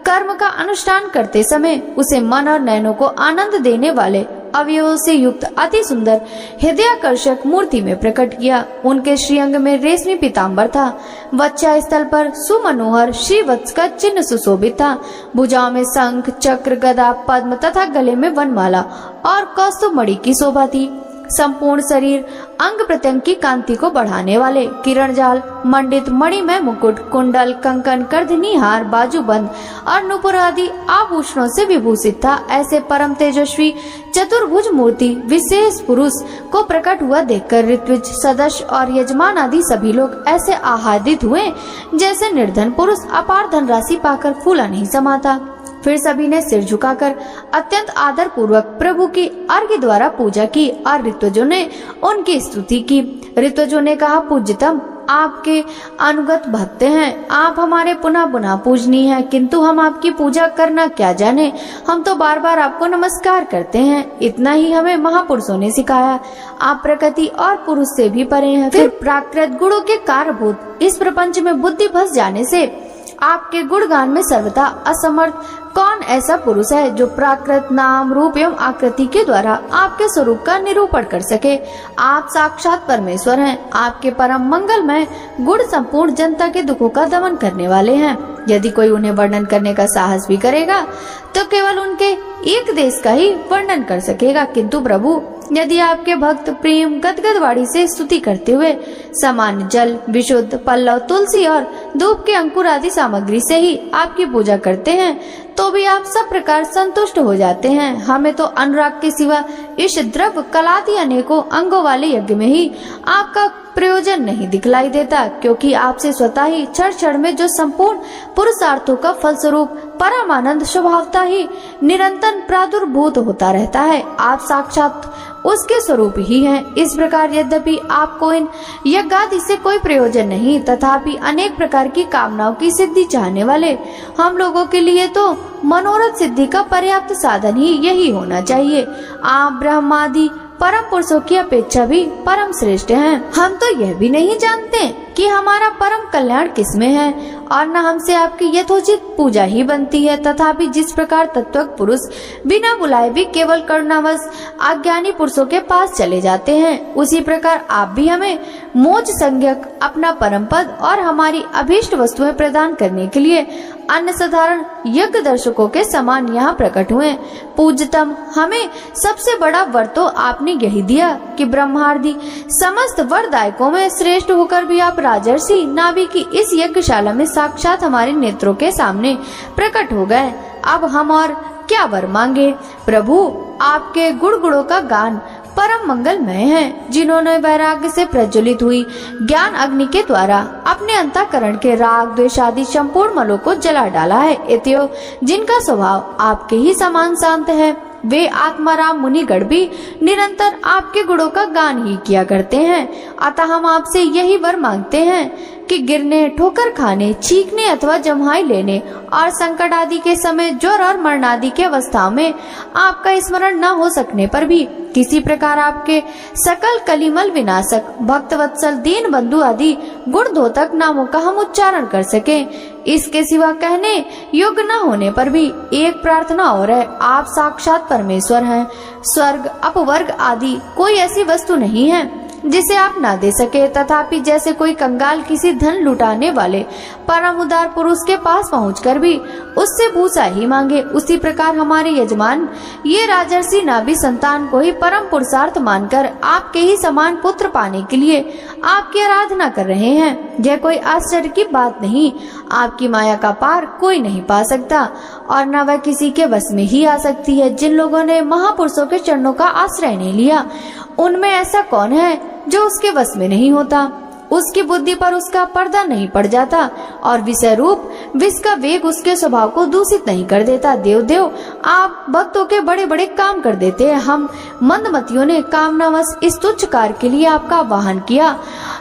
कर्म का अनुष्ठान करते समय उसे मन और नयनों को आनंद देने वाले अवयवों से युक्त अति सुंदर हृदयाकर्षक मूर्ति में प्रकट किया। उनके श्रीअंग में रेशमी पीताम्बर था, वक्षा स्थल पर सुमनोहर श्रीवत्स का चिन्ह सुशोभित था, भुजाओं में शंख, चक्र, गदा, पद्म तथा गले में वनमाला और कौस्तुभमणि की शोभा थी। संपूर्ण शरीर अंग प्रत्यंग की कांति को बढ़ाने वाले किरण जाल मंडित मणिमय मुकुट, कुंडल, कंकन, करधनी हार, बाजूबंद और नुपुर आदि आभूषणों से विभूषित था। ऐसे परम तेजस्वी चतुर्भुज मूर्ति विशेष पुरुष को प्रकट हुआ देखकर ऋत्विज, सदस्य और यजमान आदि सभी लोग ऐसे आह्लादित हुए जैसे निर्धन पुरुष अपार धनराशि पाकर फूला नहीं समाता। फिर सभी ने सिर झुकाकर अत्यंत आदर पूर्वक प्रभु की अर्घ्य द्वारा पूजा की और ऋत्विजों ने उनकी स्तुति की। ऋत्विजों ने कहा, पूज्यतम, आपके अनुगत भक्त हैं, आप हमारे पुनः पुनः पूजनीय हैं, किंतु हम आपकी पूजा करना क्या जाने, हम तो बार बार आपको नमस्कार करते हैं। इतना ही हमें महापुरुषों ने सिखाया। आप प्रकृति और पुरुष से भी परे हैं। फिर प्राकृत गुणों के कारभूत इस प्रपंच में बुद्धि फंस जाने से आपके गुणगान में सर्वथा असमर्थ कौन ऐसा पुरुष है जो प्राकृत नाम, रूप एवं आकृति के द्वारा आपके स्वरूप का निरूपण कर सके। आप साक्षात परमेश्वर हैं। आपके परम मंगलमय गुण संपूर्ण जनता के दुखों का दमन करने वाले हैं। यदि कोई उन्हें वर्णन करने का साहस भी करेगा तो केवल उनके एक देश का ही वर्णन कर सकेगा, किंतु प्रभु, यदि आपके भक्त प्रेम गदगद वाणी से स्तुति करते हुए सामान्य जल, विशुद्ध पल्लव, तुलसी और धूप के अंकुर आदि सामग्री से ही आपकी पूजा करते हैं तो भी आप सब प्रकार संतुष्ट हो जाते हैं। हमें तो अनुराग के सिवा इस द्रव्य कलादि अनेकों अंगों वाले यज्ञ में ही आपका प्रयोजन नहीं दिखलाई देता, क्योंकि आपसे स्वतः ही क्षण क्षण में जो संपूर्ण पुरुषार्थों का फलस्वरूप परमानंद स्वभावता ही निरंतर प्रादुर्भूत होता रहता है। आप साक्षात उसके स्वरूप ही हैं। इस प्रकार यद्यपि आपको इन यज्ञादि से कोई प्रयोजन नहीं, तथापि अनेक प्रकार की कामनाओं की सिद्धि चाहने वाले हम लोगों के लिए तो मनोरथ सिद्धि का पर्याप्त साधन ही यही होना चाहिए। आप ब्रह्मादि परम पुरुषों की अपेक्षा भी परम श्रेष्ठ हैं। हम तो यह भी नहीं जानते कि हमारा परम कल्याण किसमें है, और न हमसे आपकी यथोचित पूजा ही बनती है। तथापि जिस प्रकार तत्वज्ञ पुरुष बिना बुलाए भी केवल करुणावश अज्ञानी पुरुषों के पास चले जाते हैं, उसी प्रकार आप भी हमें मोक्ष संज्ञक अपना परम पद और हमारी अभीष्ट वस्तुएं प्रदान करने के लिए अन्य साधारण यज्ञ दर्शकों के समान यहाँ प्रकट हुए। पूज्यतम, हमें सबसे बड़ा वर तो आपने यही दिया कि ब्रह्मादि समस्त वरदायकों में श्रेष्ठ होकर भी आप राजर्षि नाभि की इस यज्ञशाला में साक्षात हमारे नेत्रों के सामने प्रकट हो गए। अब हम और क्या वर मांगे। प्रभु, आपके गुणों का गान परम मंगलमय है। जिन्होंने वैराग्य से प्रज्वलित हुई ज्ञान अग्नि के द्वारा अपने अंतःकरण के राग द्वेष आदि संपूर्ण मलों को जला डाला है, इत्यो जिनका स्वभाव आपके ही समान शांत है, वे आत्माराम मुनिगण भी निरंतर आपके गुणों का गान ही किया करते हैं। अतः हम आपसे यही वर मांगते हैं कि गिरने, ठोकर खाने, चीखने अथवा जम्हाई लेने और संकट आदि के समय ज्वर और मरण आदि की अवस्थाओं में आपका स्मरण न हो सकने पर भी किसी प्रकार आपके सकल कलिमल विनाशक भक्त वत्सल दीन बंधु आदि गुण धोतक नामों का हम उच्चारण कर सके। इसके सिवा कहने योग्य न होने पर भी एक प्रार्थना और है। आप साक्षात परमेश्वर हैं। स्वर्ग, अपवर्ग आदि कोई ऐसी वस्तु नहीं है जिसे आप ना दे सके। तथापि जैसे कोई कंगाल किसी धन लुटाने वाले परम उदार पुरुष के पास पहुंचकर भी उससे भूसा ही मांगे, उसी प्रकार हमारे यजमान ये राजर्षि नाभि संतान को ही परम पुरुषार्थ मानकर आपके ही समान पुत्र पाने के लिए आपकी आराधना कर रहे हैं। यह कोई आश्चर्य की बात नहीं। आपकी माया का पार कोई नहीं पा सकता और न वह किसी के वश में ही आ सकती है। जिन लोगों ने महापुरुषों के चरणों का आश्रय नहीं लिया, उनमें ऐसा कौन है जो उसके वश में नहीं होता। उसकी बुद्धि पर उसका पर्दा नहीं पड़ जाता और विषय रूप विष का वेग उसके स्वभाव को दूषित नहीं कर देता। देव, आप भक्तों के बड़े बड़े काम कर देते हैं। हम मंदमतियों ने कामनावश इस तुच्छ कार्य के लिए आपका वाहन किया,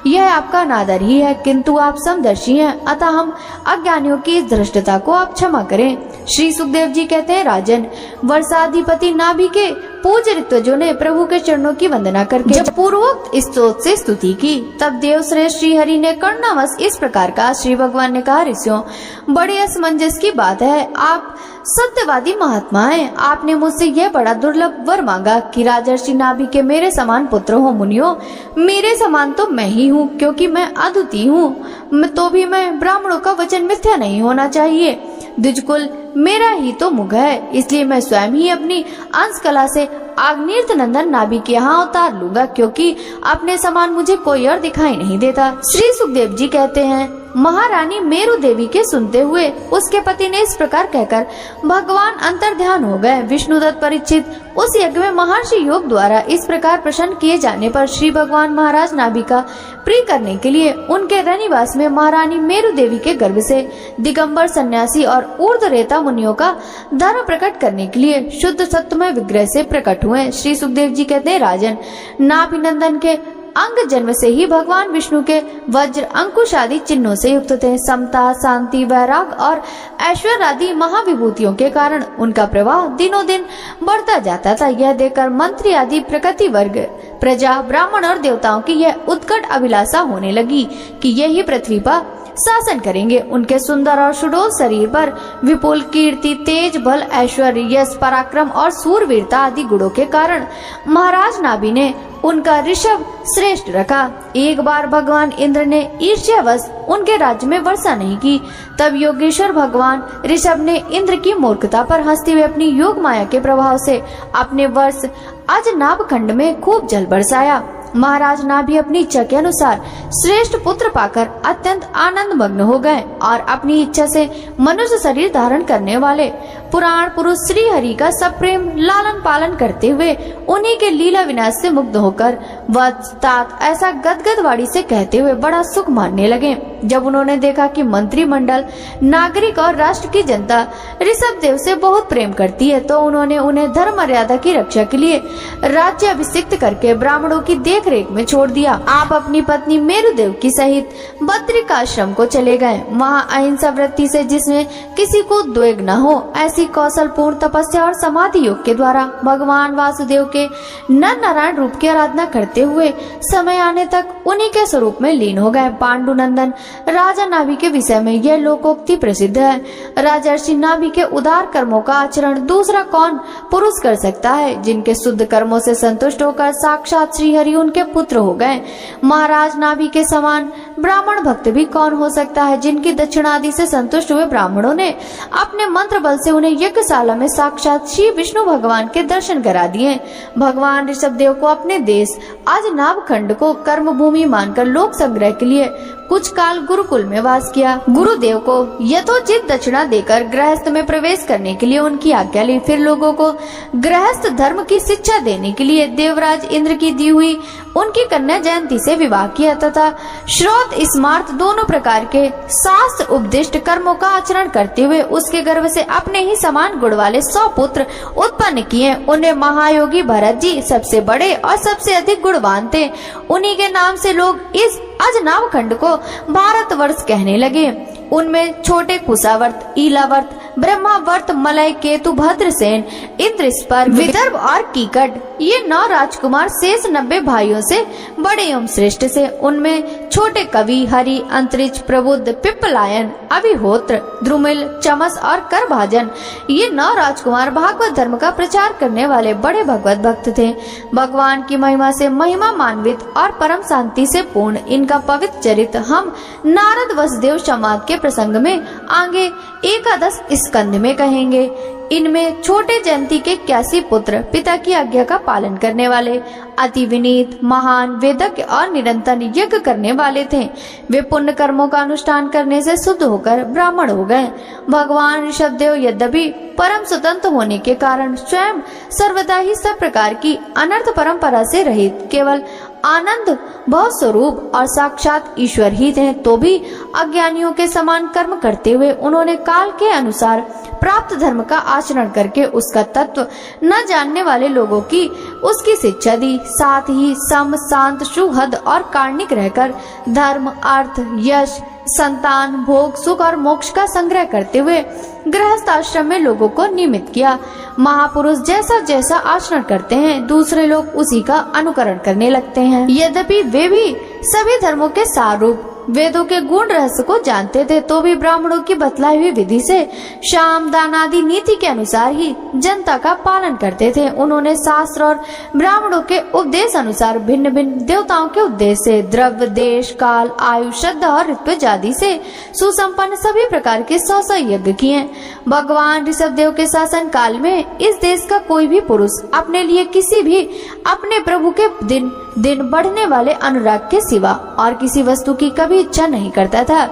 यह आपका अनादर ही है, किंतु आप समदर्शी हैं, अतः हम अज्ञानियों की इस धृष्टता को आप क्षमा करें। श्री सुखदेव जी कहते हैं, राजन, वर्षाधिपति नाभि के पूज्य ऋत्विजों ने प्रभु के चरणों की वंदना करके जब पूर्वोक्त स्तोत्र से स्तुति की, तब देवश्रेष्ठ श्री हरि ने करुणावश इस प्रकार का श्री भगवान ने कहा, ऋषियों, बड़े असमंजस की बात है। आप सत्यवादी महात्मा हैं। आपने मुझसे यह बड़ा दुर्लभ वर मांगा कि राजर्षि नाभि के मेरे समान पुत्र हो। मुनियों, मेरे समान तो मैं ही हूँ, क्योंकि मैं अद्वितीय हूँ। तो भी मैं ब्राह्मणों का वचन मिथ्या नहीं होना चाहिए। द्विजकुल मेरा ही तो मुख है, इसलिए मैं स्वयं ही अपनी अंश कला से आग्नेय नंदन नाभि के यहाँ उतार लूंगा, क्योंकि अपने समान मुझे कोई और दिखाई नहीं देता। श्री सुखदेव जी कहते हैं, महारानी मेरु देवी के सुनते हुए उसके पति ने इस प्रकार कहकर भगवान अंतर्ध्यान हो गए। विष्णुदत्त परीक्षित उस यज्ञ में महर्षि योग द्वारा इस प्रकार प्रसन्न किए जाने पर श्री भगवान महाराज नाभि का प्रिय करने के लिए उनके रनिवास में महारानी मेरु देवी के गर्भ से दिगंबर सन्यासी और ऊर्ध्वरेता मुनियों का धर्म प्रकट करने के लिए शुद्ध सत्यमय विग्रह से प्रकट हुए। श्री सुखदेव जी कहते हैं, राजन, नाभि नंदन के अंग जन्म से ही भगवान विष्णु के वज्र अंकुश आदि चिन्हों से युक्त थे। समता, शांति, वैराग और ऐश्वर्य आदि महाविभूतियों के कारण उनका प्रवाह दिनों दिन बढ़ता जाता था। यह देखकर मंत्री आदि प्रकृति वर्ग, प्रजा, ब्राह्मण और देवताओं की यह उत्कट अभिलाषा होने लगी कि यही पृथ्वी पर शासन करेंगे। उनके सुंदर और सुडोल शरीर पर विपुल कीर्ति, तेज, बल, ऐश्वर्य, यश, पराक्रम और सूरवीरता आदि गुणों के कारण महाराज नाभि ने उनका ऋषभ श्रेष्ठ रखा। एक बार भगवान इंद्र ने ईर्ष्यावश उनके राज्य में वर्षा नहीं की, तब योगेश्वर भगवान ऋषभ ने इंद्र की मूर्खता पर हंसते हुए अपनी योग माया के प्रभाव से अपने वर्ष अजनाभ खंड में खूब जल बरसाया। महाराज नाभि अपनी इच्छा के अनुसार श्रेष्ठ पुत्र पाकर अत्यंत आनंद मग्न हो गए और अपनी इच्छा से मनुष्य शरीर धारण करने वाले पुराण पुरुष श्री हरि का सब प्रेम लालन पालन करते हुए उन्हीं के लीला विनाश से मुग्ध होकर वत्स, तात ऐसा गदगद वाणी से कहते हुए बड़ा सुख मानने लगे। जब उन्होंने देखा कि मंत्रिमंडल, नागरिक और राष्ट्र की जनता ऋषभदेव से बहुत प्रेम करती है, तो उन्होंने उन्हें धर्म मर्यादा की रक्षा के लिए राज्य अभिषिक्त करके ब्राह्मणों की देखरेख में छोड़ दिया। आप अपनी पत्नी मेरुदेव की सहित बद्रिकाश्रम को चले गए। वहाँ अहिंसा वृत्ति से, जिसमें किसी को उद्वेग न हो, ऐसी कौशलपूर्ण तपस्या और समाधि योग के द्वारा भगवान वासुदेव के नर नारायण रूप की आराधना करते हुए समय आने तक उन्हीं के स्वरूप में लीन हो गए। पांडुनंदन राजा नाभि के विषय में यह लोकोक्ति प्रसिद्ध है। राजर्षि नाभि के उदार कर्मों का आचरण दूसरा कौन पुरुष कर सकता है, जिनके शुद्ध कर्मों से संतुष्ट होकर साक्षात श्रीहरि उनके पुत्र हो गए। महाराज नाभि के समान ब्राह्मण भक्त भी कौन हो सकता है, जिनकी दक्षिणादि से संतुष्ट हुए ब्राह्मणों ने अपने मंत्र बल से उन्हें यज्ञशाला में साक्षात श्री विष्णु भगवान के दर्शन करा दिए। भगवान ऋषभदेव को अपने देश आज नाभखंड को कर्म भूमि मानकर लोक संग्रह के लिए कुछ काल गुरुकुल में वास किया। गुरुदेव को यथोचित दक्षिणा देकर गृहस्थ में प्रवेश करने के लिए उनकी आज्ञा ली। फिर लोगों को गृहस्थ धर्म की शिक्षा देने के लिए देवराज इंद्र की दी हुई उनकी कन्या जयंती से विवाह किया तथा श्रोत स्मार्त दोनों प्रकार के शास्त्र उपदिष्ट कर्मों का आचरण करते हुए उसके गर्भ से अपने ही समान गुण वाले 100 पुत्र उत्पन्न किए। उन्हें महायोगी भरत जी सबसे बड़े और सबसे अधिक गुणवान थे। उन्हीं के नाम से लोग इस आज नाभखंड को भारतवर्ष कहने लगे। उनमें छोटे कुशावर्त, ईलावर्त, ब्रह्मावर्त, मलय, केतु, भद्रसेन, इंद्रस्पर, विदर्भ और कीकट, ये 9 राजकुमार शेष 90 भाइयों से बड़े एवं श्रेष्ठ से। उनमें छोटे कवि, हरि, अंतरिक्ष, प्रबुद्ध, पिप्पलायन, अभिहोत्र, द्रुमिल, चमस और करभाजन, ये 9 राजकुमार भागवत धर्म का प्रचार करने वाले बड़े भगवत भक्त थे। भगवान की महिमा से महिमा मान्वित और परम शांति से पूर्ण इनका पवित्र चरित्र हम नारद वसुदेव संवाद के प्रसंग में आगे 11 स्कंध में कहेंगे। इनमें छोटे जयंती के 81 पुत्र पिता की आज्ञा का पालन करने वाले, अति विनीत, महान, वेदज्ञ और निरंतर यज्ञ करने वाले थे। वे पुण्य कर्मों का अनुष्ठान करने से शुद्ध होकर ब्राह्मण हो गए। भगवान ऋषभदेव यद्यपि परम स्वतंत्र होने के कारण स्वयं सर्वदा ही सब प्रकार की अनर्थ परंपरा से रहित केवल आनंद भाव स्वरूप और साक्षात ईश्वर ही थे, तो भी अज्ञानियों के समान कर्म करते हुए उन्होंने काल के अनुसार प्राप्त धर्म का आचरण करके उसका तत्व न जानने वाले लोगों की उसकी शिक्षा दी। साथ ही सम, शांत, सुहद और कार्णिक रहकर धर्म, अर्थ, यश, संतान, भोग, सुख और मोक्ष का संग्रह करते हुए गृहस्थ आश्रम में लोगों को नियमित किया। महापुरुष जैसा जैसा आचरण करते हैं, दूसरे लोग उसी का अनुकरण करने लगते हैं। यद्यपि वे भी सभी धर्मों के सार रूप वेदों के गुण रहस्य को जानते थे, तो भी ब्राह्मणों की बतलाई हुई विधि से शाम दान आदि नीति के अनुसार ही जनता का पालन करते थे। उन्होंने शास्त्र और ब्राह्मणों के उपदेश अनुसार भिन्न भिन्न देवताओं के उद्देश्य से द्रव्य, देश, काल, आयु, श्रद्धा और ऋत्विज आदि से सुसंपन्न सभी प्रकार के 100 यज्ञ किए। भगवान ऋषभदेव के शासन काल में इस देश का कोई भी पुरुष अपने लिए किसी भी अपने प्रभु के दिन दिन बढ़ने वाले अनुराग के सिवा और किसी वस्तु की कभी इच्छा नहीं करता था।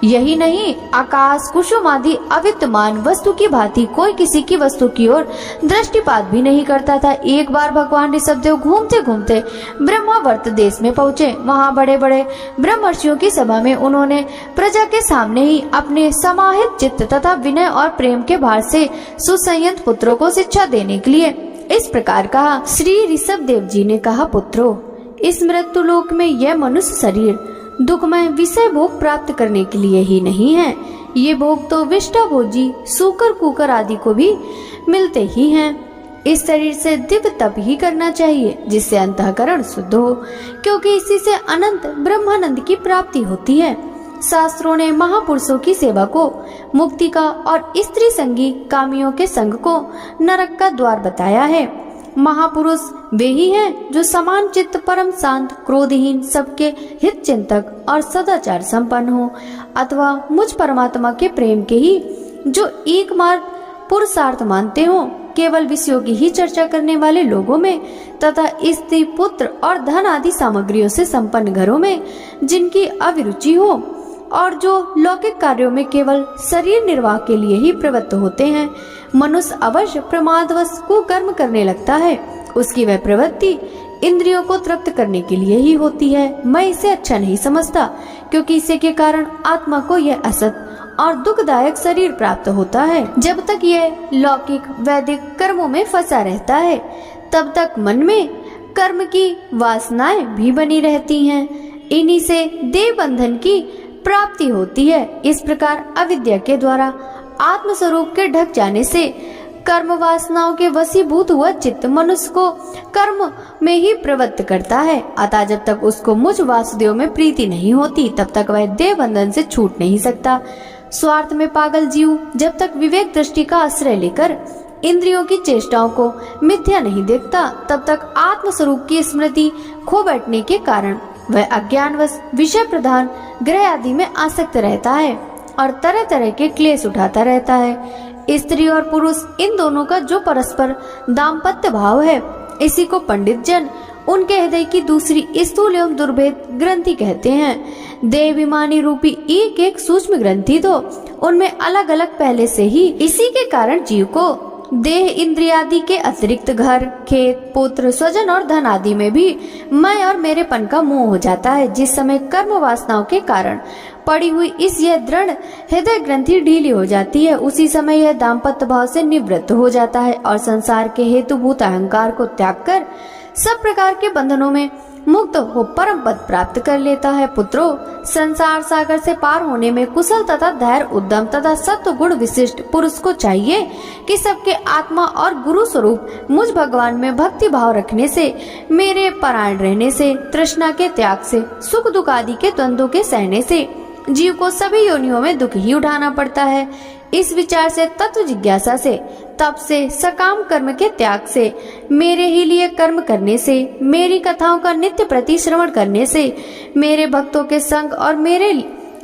यही नहीं, आकाश, कुसुम आदि अविद्यमान वस्तु की भांति कोई किसी की वस्तु की ओर दृष्टिपात भी नहीं करता था। एक बार भगवान ऋषभदेव घूमते घूमते ब्रह्मावर्त देश में पहुँचे। वहाँ बड़े बड़े ब्रह्मर्षियों की सभा में उन्होंने प्रजा के सामने ही अपने समाहित चित्त तथा विनय और प्रेम के भार से सुसंयत पुत्रों को शिक्षा देने के लिए इस प्रकार कहा। श्री ऋषभदेव जी ने कहा, पुत्रों, इस मृत्यु लोक में यह मनुष्य शरीर दुखमय विषय भोग प्राप्त करने के लिए ही नहीं है। ये भोग तो विष्टा भोजी, सूकर, कुकर आदि को भी मिलते ही हैं। इस शरीर से दिव्य तप ही करना चाहिए, जिससे अंतःकरण शुद्ध हो, क्योंकि इसी से अनंत ब्रह्मानंद की प्राप्ति होती है। शास्त्रों ने महापुरुषों की सेवा को मुक्ति का और स्त्री संगी कामियों के संग को नरक का द्वार बताया है। महापुरुष वे ही हैं जो समान चित्त, परम शांत, क्रोधहीन, सबके हित चिंतक और सदाचार संपन्न हो, अथवा मुझ परमात्मा के प्रेम के ही जो एक मार्ग पुरुषार्थ मानते हो। केवल विषयों की ही चर्चा करने वाले लोगों में तथा स्त्री, पुत्र और धन आदि सामग्रियों से संपन्न घरों में जिनकी अभिरुचि हो और जो लौकिक कार्यों में केवल शरीर निर्वाह के लिए ही प्रवृत्त होते हैं, मनुष्य अवश्य प्रमादवश कुकर्म करने लगता है। उसकी वह प्रवृत्ति इंद्रियों को तृप्त करने के लिए ही होती है। मैं इसे अच्छा नहीं समझता, क्योंकि इसे के कारण आत्मा को यह असत और दुखदायक शरीर प्राप्त होता है। जब तक यह लौकिक वैदिक कर्मों में फंसा रहता है, तब तक मन में कर्म की वासनाएं भी बनी रहती हैं। इन्हीं से देह बंधन की प्राप्ति होती है। इस प्रकार अविद्या के द्वारा आत्म स्वरूप के ढक जाने से कर्म वासनाओं के वशीभूत हुआ चित्त मनुष्य को कर्म में ही प्रवृत्त करता है। अतः जब तक उसको मुझ वासुदेव में प्रीति नहीं होती, तब तक वह देह बंधन से छूट नहीं सकता। स्वार्थ में पागल जीव जब तक विवेक दृष्टि का आश्रय लेकर इंद्रियों की चेष्टाओं को मिथ्या नहीं देखता, तब तक आत्म स्वरूप की स्मृति खो बैठने के कारण वह अज्ञानवश विषय प्रधान ग्रह आदि में आसक्त रहता है और तरह तरह के क्लेश उठाता रहता है। स्त्री और पुरुष इन दोनों का जो परस्पर दाम्पत्य भाव है, इसी को पंडित जन उनके हृदय की दूसरी स्थूल एवं दुर्भेद ग्रंथि कहते हैं। देहाभिमानी रूपी एक एक सूक्ष्म ग्रंथि तो उनमें अलग अलग पहले से ही, इसी के कारण जीव को देह इंद्रियादि के अतिरिक्त घर, खेत, पुत्र, स्वजन और धन आदि में भी मैं और मेरेपन का मोह हो जाता है। जिस समय कर्म वासनाओं के कारण पड़ी हुई इस यह दृढ़ हृदय ग्रंथि ढीली हो जाती है, उसी समय यह दाम्पत्य भाव से निवृत्त हो जाता है और संसार के हेतुभूत अहंकार को त्याग कर सब प्रकार के बंधनों में मुक्त हो परम पद प्राप्त कर लेता है। पुत्रों, संसार सागर से पार होने में कुशल तथा धैर्य, उद्यम तथा सत्व गुण विशिष्ट पुरुष को चाहिए कि सबके आत्मा और गुरु स्वरूप मुझ भगवान में भक्ति भाव रखने से, मेरे परायण रहने से, तृष्णा के त्याग से, सुख दुख आदि के द्वंद्वों के सहने से जीव को सभी योनियों में दुख ही उठाना पड़ता है। इस विचार से, तत्व जिज्ञासा से, तप से, सकाम कर्म के त्याग से, मेरे ही लिए कर्म करने से, मेरी कथाओं का नित्य प्रति श्रवण करने से, मेरे भक्तों के संग और मेरे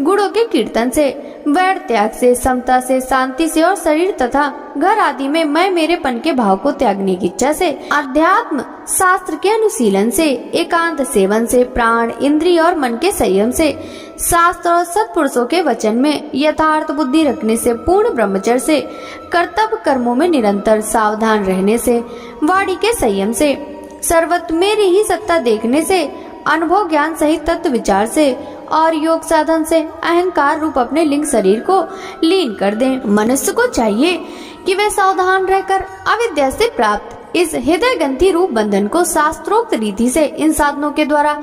गुणों के कीर्तन से, वैर त्याग से, समता से, शांति से और शरीर तथा घर आदि में मैं मेरेपन के भाव को त्यागने की इच्छा से, अध्यात्म शास्त्र के अनुशीलन से, एकांत सेवन से, प्राण, इंद्रिय और मन के संयम से, शास्त्र और सत्पुरुषों के वचन में यथार्थ बुद्धि रखने से, पूर्ण ब्रह्मचर्य से, कर्तव्य कर्मों में निरंतर सावधान रहने से, वाणी के संयम से, सर्वत्र मेरी ही सत्ता देखने से, अनुभव ज्ञान सहित तत्व विचार से और योग साधन से अहंकार रूप अपने लिंग शरीर को लीन कर दें। मनुष्य को चाहिए कि वे सावधान रहकर अविद्या से प्राप्त इस हृदय ग्रंथि रूप बंधन को शास्त्रोक्त रीति से इन साधनों के द्वारा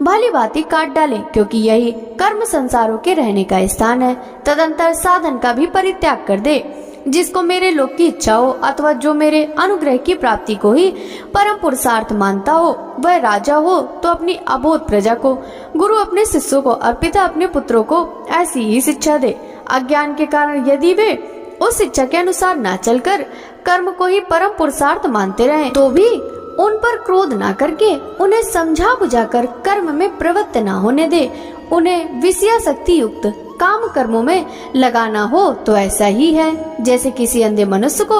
भली भांति काट डालें, क्योंकि यही कर्म संसारों के रहने का स्थान है। तदंतर साधन का भी परित्याग कर दे। जिसको मेरे लोक की इच्छा हो अथवा जो मेरे अनुग्रह की प्राप्ति को ही परम पुरुषार्थ मानता हो, वह राजा हो तो अपनी अबोध प्रजा को, गुरु अपने शिष्यों को और पिता अपने पुत्रों को ऐसी ही शिक्षा दे। अज्ञान के कारण यदि वे उस शिक्षा के अनुसार न चलकर कर्म को ही परम पुरुषार्थ मानते रहे, तो भी उन पर क्रोध न करके उन्हें समझा बुझाकर कर्म में प्रवृत्त न होने दे। उन्हें विषयासक्ति युक्त काम कर्मों में लगाना हो तो ऐसा ही है जैसे किसी अंधे मनुष्य को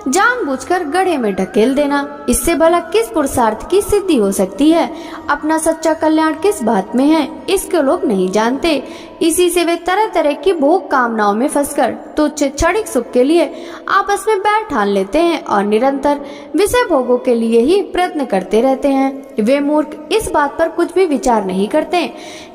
जानबूझकर गड्ढे में ढकेल देना। इससे भला किस पुरुषार्थ की सिद्धि हो सकती है? अपना सच्चा कल्याण किस बात में है, इसके लोग नहीं जानते। इसी से वे तरह तरह की भोग कामनाओं में फंसकर तुच्छ क्षणिक सुख के लिए आपस में बैर ठान लेते हैं और निरंतर विषय भोगों के लिए ही प्रयत्न करते रहते हैं। वे मूर्ख इस बात पर कुछ भी विचार नहीं करते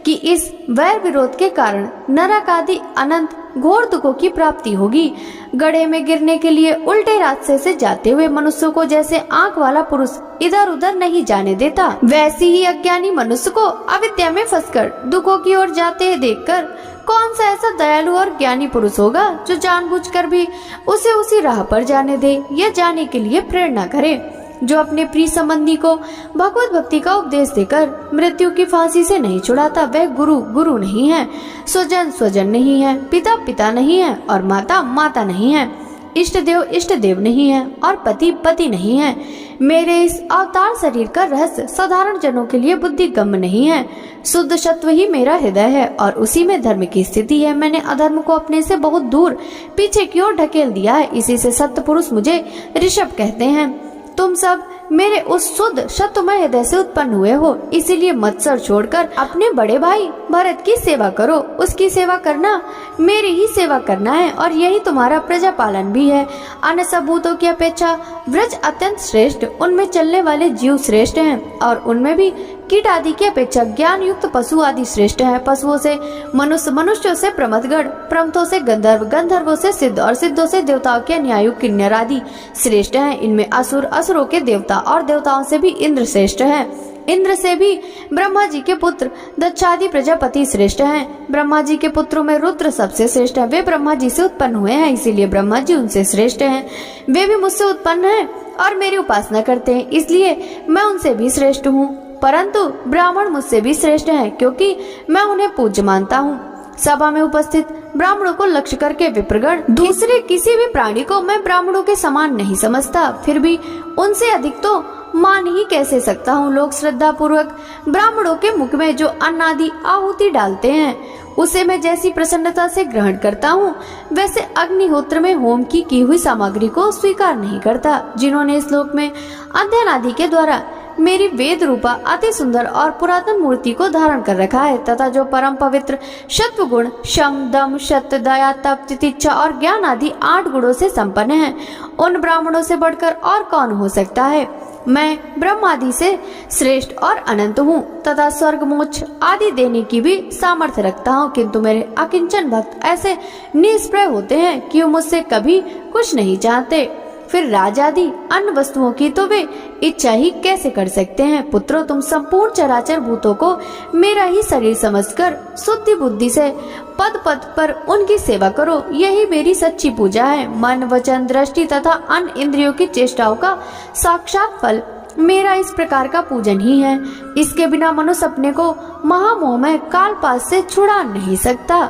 कि इस वैर विरोध के कारण नरक आदि अनंत घोर दुखों की प्राप्ति होगी। गड्ढे में गिरने के लिए उल्टे रास्ते से जाते हुए मनुष्यों को जैसे आंख वाला पुरुष इधर उधर नहीं जाने देता, वैसे ही अज्ञानी मनुष्य को अविद्या में फंसकर दुखों की ओर जाते देखकर कौन सा ऐसा दयालु और ज्ञानी पुरुष होगा जो जानबूझकर भी उसे उसी राह पर जाने दे या जाने के लिए प्रेरणा करे। जो अपने प्रिय संबंधी को भगवत भक्ति का उपदेश देकर मृत्यु की फांसी से नहीं छुड़ाता, वह गुरु गुरु नहीं है, स्वजन स्वजन नहीं है, पिता पिता नहीं है और माता माता नहीं है, इष्ट देव इष्ट देव नहीं है और पति पति नहीं है। मेरे इस अवतार शरीर का रहस्य साधारण जनों के लिए बुद्धि गम्य नहीं है। शुद्ध सत्व ही मेरा हृदय है और उसी में धर्म की स्थिति है। मैंने अधर्म को अपने से बहुत दूर पीछे की ओर ढकेल दिया है। इसी से सत्य पुरुष मुझे ऋषभ कहते हैं। तुम सब मेरे उस शुद्ध शतुमय हृदय से उत्पन्न हुए हो, इसीलिए मत्सर छोड़कर अपने बड़े भाई भरत की सेवा करो। उसकी सेवा करना मेरी ही सेवा करना है और यही तुम्हारा प्रजा पालन भी है। अन्य सब भूतों की अपेक्षा व्रज अत्यंत श्रेष्ठ, उनमें चलने वाले जीव श्रेष्ठ हैं और उनमें भी कीट आदि की अपेक्षा ज्ञान युक्त पशु आदि श्रेष्ठ हैं। पशुओं से मनुष्य, मनुष्यों से प्रमथगण, प्रमथों से गंधर्व, गंधर्वों से सिद्ध और सिद्धों से देवताओं के न्यायु किन्नर आदि श्रेष्ठ हैं। इनमें असुर, असुरों के देवता और देवताओं से भी इंद्र श्रेष्ठ है। इंद्र से भी ब्रह्मा जी के पुत्र दक्षादि प्रजापति श्रेष्ठ हैं। ब्रह्मा जी के पुत्रों में रुद्र सबसे श्रेष्ठ है। वे ब्रह्मा जी से उत्पन्न हुए हैं, इसीलिए ब्रह्मा जी उनसे श्रेष्ठ हैं। वे भी मुझसे उत्पन्न हैं और मेरी उपासना करते हैं, इसलिए मैं उनसे भी श्रेष्ठ हूँ। परंतु ब्राह्मण मुझसे भी श्रेष्ठ हैं, क्योंकि मैं उन्हें पूज्य मानता हूँ। सभा में उपस्थित ब्राह्मणों को लक्ष्य करके विप्रगण, दूसरे किसी भी प्राणी को मैं ब्राह्मणों के समान नहीं समझता, फिर भी उनसे अधिक तो मान ही कैसे सकता हूँ। लोग श्रद्धा पूर्वक ब्राह्मणों के मुख में जो अन्न आदि आहुति डालते हैं, उसे मैं जैसी प्रसन्नता से ग्रहण करता हूँ, वैसे अग्निहोत्र में होम की हुई सामग्री को स्वीकार नहीं करता। जिन्होंने इस लोक में अध्ययन आदि के द्वारा मेरी वेद रूपा अति सुंदर और पुरातन मूर्ति को धारण कर रखा है, तथा जो परम पवित्र सत्व गुण, शम, दम, सत्य, दया, तप, तितिक्षा और ज्ञान आदि 8 गुणों से संपन्न है, उन ब्राह्मणों से बढ़कर और कौन हो सकता है। मैं ब्रह्म आदि से श्रेष्ठ और अनंत हूँ तथा स्वर्ग, मोक्ष आदि देने की भी सामर्थ्य रखता हूँ, किंतु मेरे अकिंचन भक्त ऐसे निष्प्रय होते हैं कि वो मुझसे कभी कुछ नहीं चाहते। फिर राज आदि अन्य वस्तुओं की तो वे इच्छा ही कैसे कर सकते हैं। पुत्रों, तुम संपूर्ण चराचर भूतों को मेरा ही शरीर समझकर शुद्धि बुद्धि से पद पद पर उनकी सेवा करो, यही मेरी सच्ची पूजा है। मन, वचन, दृष्टि तथा अन्य इंद्रियों की चेष्टाओं का साक्षात फल मेरा इस प्रकार का पूजन ही है। इसके बिना मनुष्य अपने को महामोह में कालपास से छुड़ा नहीं सकता।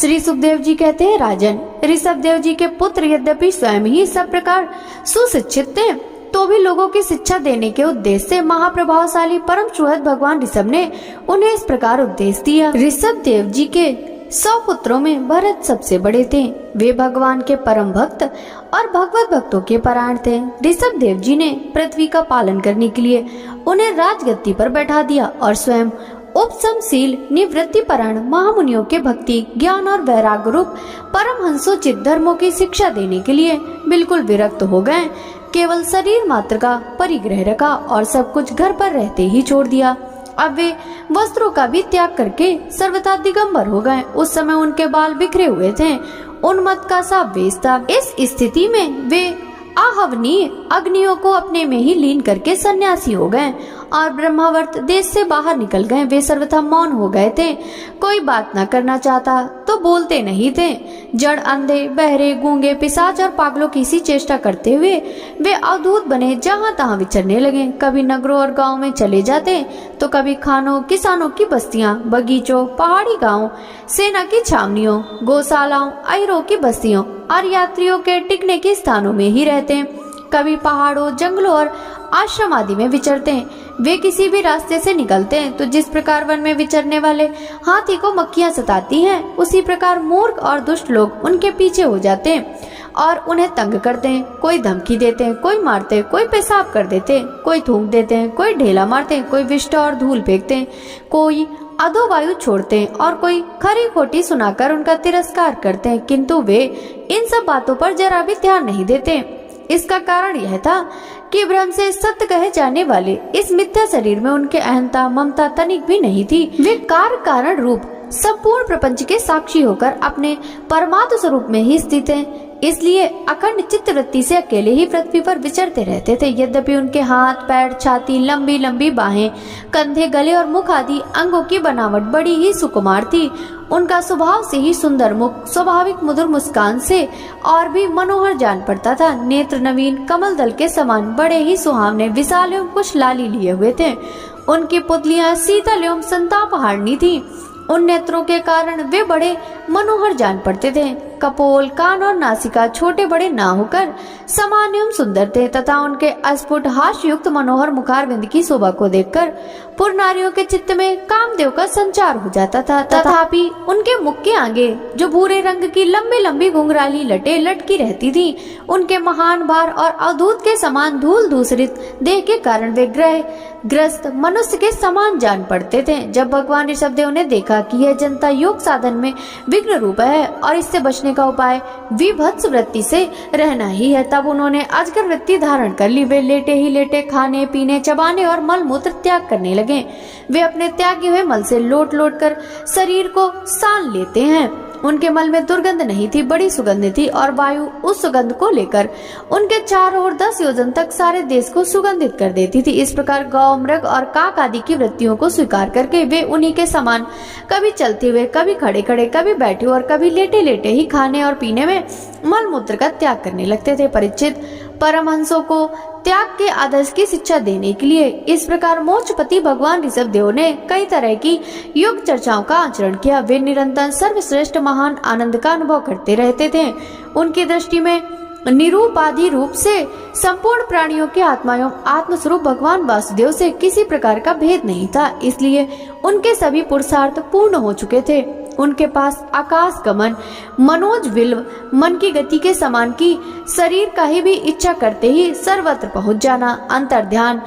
श्री सुखदेव जी कहते हैं, राजन, ऋषभ देव जी के पुत्र यद्यपि स्वयं ही सब प्रकार सुशिक्षित थे, तो भी लोगों की शिक्षा देने के उद्देश्य से महाप्रभावशाली परम सुहृद भगवान ऋषभ ने उन्हें इस प्रकार उपदेश दिया। ऋषभ देव जी के 100 पुत्रों में भरत सबसे बड़े थे। वे भगवान के परम भक्त और भगवत भक्तों के परायण थे। ऋषभ देव जी ने पृथ्वी का पालन करने के लिए उन्हें राजगद्दी पर बैठा दिया और स्वयं उपशमशील, निवृत्ति परायण महामुनियों के भक्ति, ज्ञान और वैराग्य रूप परमहंसोचित धर्मों की शिक्षा देने के लिए बिल्कुल विरक्त हो गए। केवल शरीर मात्र का परिग्रह रखा और सब कुछ घर पर रहते ही छोड़ दिया। अब वे वस्त्रों का भी त्याग करके सर्वथा दिगंबर हो गए। उस समय उनके बाल बिखरे हुए थे, उन्मत्त का सा वेश था। इस स्थिति में वे आहवनीय अग्नियों को अपने में ही लीन करके सन्यासी हो गए और ब्रह्मावर्त देश से बाहर निकल गए। वे सर्वथा मौन हो गए थे, कोई बात न करना चाहता तो बोलते नहीं थे। जड़, अंधे, बहरे, गूंगे, पिशाच और पागलों की सी चेष्टा करते हुए वे अवधूत बने जहाँ तहाँ विचरने लगे। कभी नगरों और गाँव में चले जाते तो कभी खानों, किसानों की बस्तियां, बगीचों, पहाड़ी गाँव, सेना की छावनियों, गौशालाओं, अहिरों की बस्तियों और यात्रियों के टिकने के स्थानों में ही रहते। कभी पहाड़ों, जंगलों और आश्रम आदि में विचरते हैं। वे किसी भी रास्ते से निकलते हैं तो जिस प्रकार वन में विचरने वाले हाथी को मक्खियां सताती हैं, उसी प्रकार मूर्ख और दुष्ट लोग उनके पीछे हो जाते हैं और उन्हें तंग करते हैं। कोई धमकी देते हैं, कोई मारते हैं, कोई पेशाब कर देते हैं, कोई थूक देते हैं, कोई ढेला मारते हैं, कोई विष्ट और धूल फेंकते हैं, कोई अधोवायु छोड़ते हैं और कोई खरी खोटी सुनाकर उनका तिरस्कार करते हैं, किंतु वे इन सब बातों पर जरा भी ध्यान नहीं देते। इसका कारण यह था कि भ्रम से सत्य कहे जाने वाले इस मिथ्या शरीर में उनके अहंता, ममता तनिक भी नहीं थी। वे कार्य कारण रूप संपूर्ण प्रपंच के साक्षी होकर अपने परमात्म स्वरूप में ही स्थित हैं। इसलिए अखंड चित्तवृत्ति से अकेले ही पृथ्वी पर विचरते रहते थे। यद्यपि उनके हाथ, पैर, छाती, लंबी लंबी बाहें, कंधे, गले और मुख आदि अंगों की बनावट बड़ी ही सुकुमार थी, उनका स्वभाव से ही सुंदर मुख स्वाभाविक मधुर मुस्कान से और भी मनोहर जान पड़ता था। नेत्र नवीन कमल दल के समान बड़े ही सुहावने, विशाल एवं कुछ लाली लिए हुए थे। उनकी पुतलियां शीतल एवं संतापहारिणी थी। उन नेत्रों के कारण वे बड़े मनोहर जान पड़ते थे। कपोल, कान और नासिका छोटे बड़े ना होकर समान एवं सुंदर थे तथा उनके अस्फुट हास्ययुक्त मनोहर मुखारविंद की शोभा को देखकर पुर नारियों के चित्त में कामदेव का संचार हो जाता था। तथापि उनके मुख के आगे जो भूरे रंग की लंबी लंबी घुंघराली लटें लटकी रहती थी, उनके महान भार और अवधूत के समान धूल दूसरित देह के कारण वे ग्रस्त मनुष्य के समान जान पड़ते थे। जब भगवान ऋषभदेव ने देखा कि यह जनता योग साधन में विघ्न रूप है और इससे बचने का उपाय विभत्स वृत्ति से रहना ही है, तब उन्होंने अजगर वृत्ति धारण कर ली। वे लेटे ही लेटे खाने पीने, चबाने और मल मूत्र त्याग करने लगे। वे अपने त्यागे हुए मल से लोट लोट कर शरीर को सान लेते हैं। उनके मल में दुर्गंध नहीं थी, बड़ी सुगंध थी और वायु उस सुगंध को लेकर उनके चारों ओर 10 योजन तक सारे देश को सुगंधित कर देती थी। इस प्रकार गौ, मृग और काक आदि की वृत्तियों को स्वीकार करके वे उन्हीं के समान कभी चलते हुए, कभी खड़े खड़े, कभी बैठे और कभी लेटे लेटे ही खाने और पीने में मल मूत्र का त्याग करने लगते थे। परीक्षित, परमहंसों को त्याग के आदर्श की शिक्षा देने के लिए इस प्रकार मोक्षपति भगवान ऋषभदेव ने कई तरह की योग चर्चाओं का आचरण किया। वे निरंतर सर्वश्रेष्ठ महान आनंद का अनुभव करते रहते थे। उनकी दृष्टि में निरूपाधि रूप से संपूर्ण प्राणियों के आत्मा एवं आत्मस्वरूप भगवान वासुदेव से किसी प्रकार का भेद नहीं था, इसलिए उनके सभी पुरुषार्थ पूर्ण हो चुके थे। उनके पास आकाश गमन, मनोज विल्व, मन की गति के समान की शरीर का ही भी इच्छा करते ही सर्वत्र पहुंच जाना, अंतर ध्यान,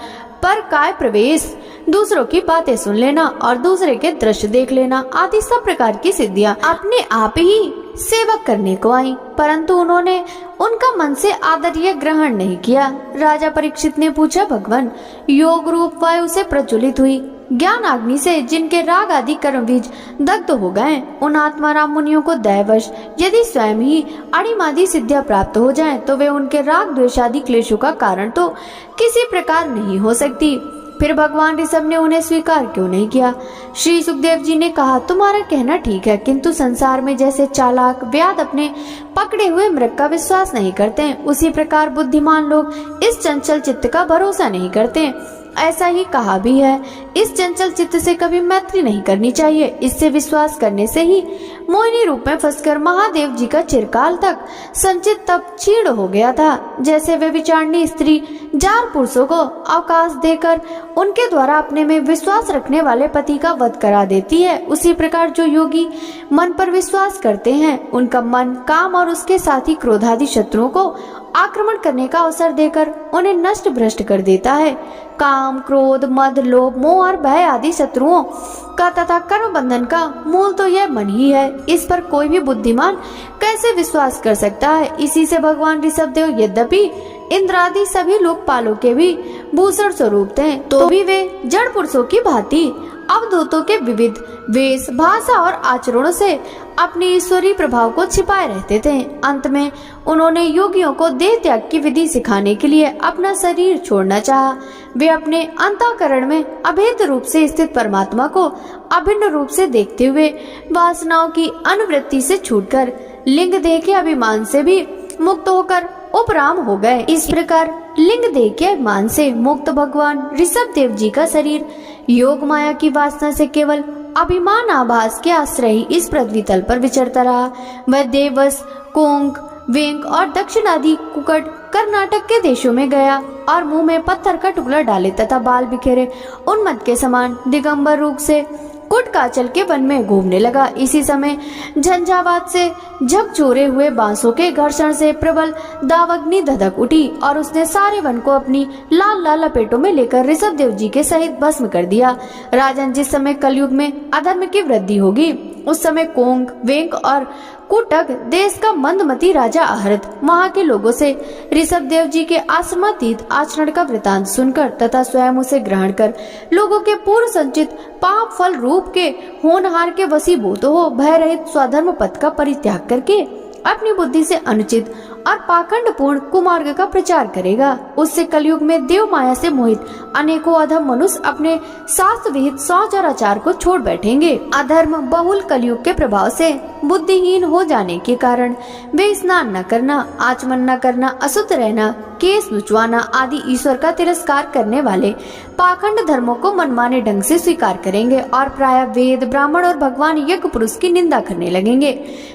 पर काय प्रवेश, दूसरों की बातें सुन लेना और दूसरे के दृश्य देख लेना आदि सब प्रकार की सिद्धियां अपने आप ही सेवक करने को आई, परंतु उन्होंने उनका मन से आदर्य ग्रहण नहीं किया। राजा परीक्षित ने पूछा, भगवान, योग रूप वायु से प्रज्वलित हुई ज्ञान अग्नि से जिनके राग आदि कर्म बीज दग्ध हो गए, उन आत्माराम मुनियों को दैवश यदि स्वयं ही अणिमादि सिद्धियां प्राप्त हो जाएं, तो वे उनके राग द्वेषादि क्लेशों का कारण तो किसी प्रकार नहीं हो सकती। फिर भगवान ऋषभ ने उन्हें स्वीकार क्यों नहीं किया? श्री सुखदेव जी ने कहा, तुम्हारा कहना ठीक है, किंतु संसार में जैसे चालाक व्याध अपने पकड़े हुए मृग का विश्वास नहीं करते हैं, उसी प्रकार बुद्धिमान लोग इस चंचल चित्त का भरोसा नहीं करते। ऐसा ही कहा भी है, इस चंचल चित्त से कभी मैत्री नहीं करनी चाहिए। इससे विश्वास करने से ही मोहिनी रूप में फंसकर महादेव जी का चिरकाल तक संचित तप क्षीण हो गया था। जैसे वे विचारणी स्त्री जार पुरुषों को अवकाश देकर उनके द्वारा अपने में विश्वास रखने वाले पति का वध करा देती है, उसी प्रकार जो योगी मन पर विश्वास करते हैं, उनका मन काम और उसके साथी क्रोधादि शत्रुओं को आक्रमण करने का अवसर देकर उन्हें नष्ट भ्रष्ट कर देता है। काम, क्रोध, मद, लोभ, मोह और भय आदि शत्रुओं का तथा कर्म बंधन का मूल तो यह मन ही है। इस पर कोई भी बुद्धिमान कैसे विश्वास कर सकता है? इसी से भगवान ऋषभदेव यद्यपि इंद्रादि सभी लोकपालों के भी भूषण स्वरूप थे, तो भी वे जड़ पुरुषों की भांति अवधूतों के विविध वेश, भाषा और आचरणों से अपने ईश्वरीय प्रभाव को छिपाए रहते थे। अंत में उन्होंने योगियों को देह त्याग की विधि सिखाने के लिए अपना शरीर छोड़ना चाहा। वे अपने अंतःकरण में अभेद रूप से स्थित परमात्मा को अभिन्न रूप से देखते हुए वासनाओं की अनुवृत्ति से छूटकर लिंग देह के अभिमान से भी मुक्त होकर उपराम हो गए। इस प्रकार लिंग देह के अभिमान से मुक्त भगवान ऋषभदेव जी का शरीर योग माया की वासना से केवल अभिमान आभास के आश्रय ही इस पृथ्वी तल पर विचरता रहा। वह देवस, कोंक, वेंक और दक्षिण आदि कुकट कर्नाटक के देशों में गया और मुंह में पत्थर का टुकड़ा डाले तथा बाल बिखेरे उन्मत्त के समान दिगंबर रूप से कुटकाचल के वन में घूमने लगा। इसी समय झंझावात से झकझोरे हुए बांसों के घर्षण से प्रबल दावाग्नि धधक उठी और उसने सारे वन को अपनी लाल लाल लपेटों में लेकर ऋषभदेव जी के सहित भस्म कर दिया। राजन, जिस समय कलयुग में अधर्म की वृद्धि होगी, उस समय कोंग, वेंक और कुटक देश का मंदमती राजा आहृत वहाँ के लोगों से ऋषभदेव जी के आश्रमातीत आचरण का वृतांत सुनकर तथा स्वयं उसे ग्रहण कर लोगों के पूर्व संचित पाप फल रूप के होनहार के वशीभूत हो भय रहित स्वधर्म पथ का परित्याग करके अपनी बुद्धि से अनुचित और पाखंडपूर्ण कुमार्ग का प्रचार करेगा। उससे कलयुग में देव माया से मोहित अनेकों अधम मनुष्य अपने शास्त्र विहित शौच और आचार को छोड़ बैठेंगे। अधर्म बहुल कलयुग के प्रभाव से बुद्धिहीन हो जाने के कारण वे स्नान न करना, आचमन न करना, अशुद्ध रहना, केस नुचवाना आदि ईश्वर का तिरस्कार करने वाले पाखंड धर्मों को मनमाने ढंग से स्वीकार करेंगे और प्रायः वेद, ब्राह्मण और भगवान यज्ञ पुरुष की निंदा करने लगेंगे।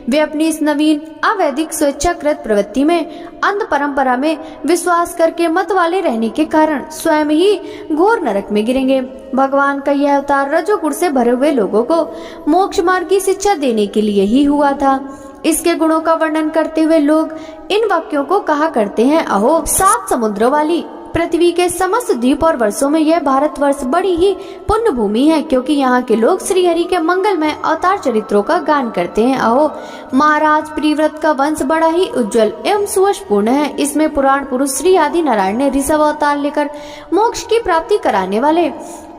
वे अपनी इस नवीन अवैधिक स्वेच्छाकृत प्रवृत्ति में अंध परंपरा में विश्वास करके मत वाले रहने के कारण स्वयं ही घोर नरक में गिरेंगे। भगवान का यह अवतार रजोगुण से भरे हुए लोगों को मोक्ष मार्ग की शिक्षा देने के लिए ही हुआ था। इसके गुणों का वर्णन करते हुए लोग इन वाक्यों को कहा करते हैं, अहो 7 समुद्रों वाली पृथ्वी के समस्त द्वीप और वर्षों में यह भारतवर्ष बड़ी ही पुण्य भूमि है, क्योंकि यहाँ के लोग श्री हरि के मंगलमय अवतार चरित्रों का गान करते हैं। अहो महाराज प्रिव्रत का वंश बड़ा ही उज्जवल एवं सुयशपूर्ण है। इसमें पुराण पुरुष श्री आदि नारायण ने ऋषभ अवतार लेकर मोक्ष की प्राप्ति कराने वाले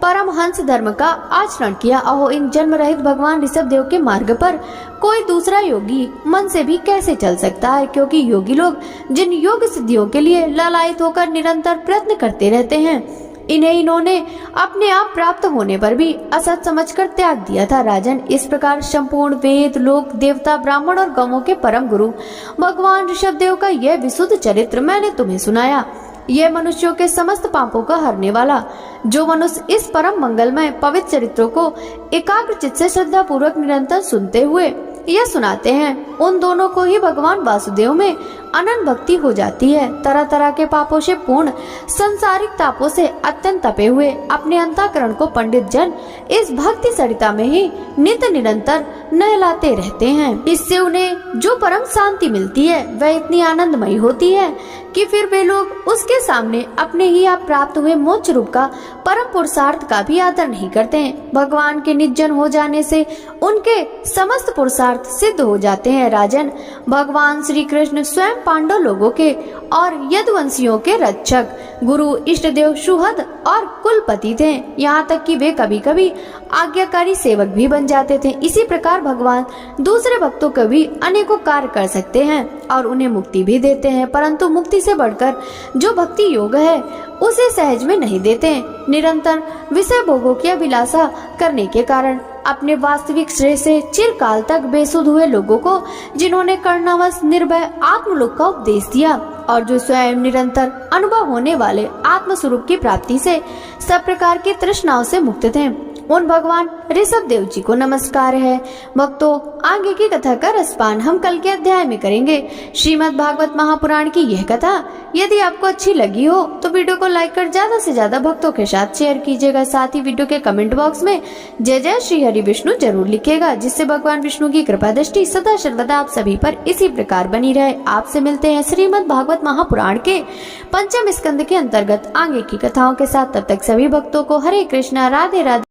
परम हंस धर्म का आचरण किया। अहो इन जन्म रहित भगवान ऋषभ देव के मार्ग पर कोई दूसरा योगी मन से भी कैसे चल सकता है, क्योंकि योगी लोग जिन योग सिद्धियों के लिए लालायित होकर निरंतर प्रयत्न करते रहते हैं, इन्हें इन्होंने अपने आप प्राप्त होने पर भी असत समझकर त्याग दिया था। राजन, इस प्रकार संपूर्ण वेद, लोक, देवता, ब्राह्मण और गौओं के परम गुरु भगवान ऋषभ देव का यह विशुद्ध चरित्र मैंने तुम्हें सुनाया। यह मनुष्यों के समस्त पापों का हरने वाला, जो मनुष्य इस परम मंगलमय पवित्र चरित्रों को एकाग्र चित्त से श्रद्धा पूर्वक निरंतर सुनते हुए यह सुनाते हैं, उन दोनों को ही भगवान वासुदेव में अनन्य भक्ति हो जाती है। तरह तरह के पापों से पूर्ण संसारिक तापों से अत्यंत तपे हुए अपने अंतःकरण को पंडित जन इस भक्ति सरिता में ही नित्य निरंतर नहलाते रहते हैं। इससे उन्हें जो परम शांति मिलती है वह इतनी आनंदमयी होती है कि फिर वे लोग उसके सामने अपने ही आप प्राप्त हुए मोक्ष रूप का परम पुरुषार्थ का भी आदर नहीं करते हैं। भगवान के निजन हो जाने से उनके समस्त पुरुषार्थ सिद्ध हो जाते हैं। राजन, भगवान श्री कृष्ण स्वयं पांडव लोगों के और यदुवंशियों के रक्षक, गुरु, इष्ट देव, सुहृद और कुलपति थे। यहाँ तक कि वे कभी कभी आज्ञाकारी सेवक भी बन जाते थे। इसी प्रकार भगवान दूसरे भक्तों को भी अनेकों कार्य कर सकते हैं और उन्हें मुक्ति भी देते हैं, परंतु मुक्ति से बढ़कर जो भक्ति योग है उसे सहज में नहीं देते। निरंतर विषय भोगों की अभिलाषा करने के कारण अपने वास्तविक श्रेय से चिरकाल तक बेसुध हुए लोगों को, जिन्होंने कर्णवश निर्भय आत्मलोक का उपदेश दिया और जो स्वयं निरंतर अनुभव होने वाले आत्म स्वरूप की प्राप्ति से सब प्रकार की तृष्णाओं से मुक्त थे, उन भगवान ऋषभ देव जी को नमस्कार है। भक्तों, आगे की कथा का रसपान हम कल के अध्याय में करेंगे। श्रीमद् भागवत महापुराण की यह कथा यदि आपको अच्छी लगी हो तो वीडियो को लाइक कर ज्यादा से ज्यादा भक्तों के साथ शेयर कीजिएगा। साथ ही वीडियो के कमेंट बॉक्स में जय जय श्री हरि विष्णु जरूर लिखिएगा, जिससे भगवान विष्णु की कृपा दृष्टि सदा सर्वदा आप सभी पर इसी प्रकार बनी रहे। आपसे मिलते हैं श्रीमद् भागवत महापुराण के 5वें स्कंद के अंतर्गत आगे की कथाओं के साथ। तब तक सभी भक्तों को हरे कृष्णा, राधे राधे।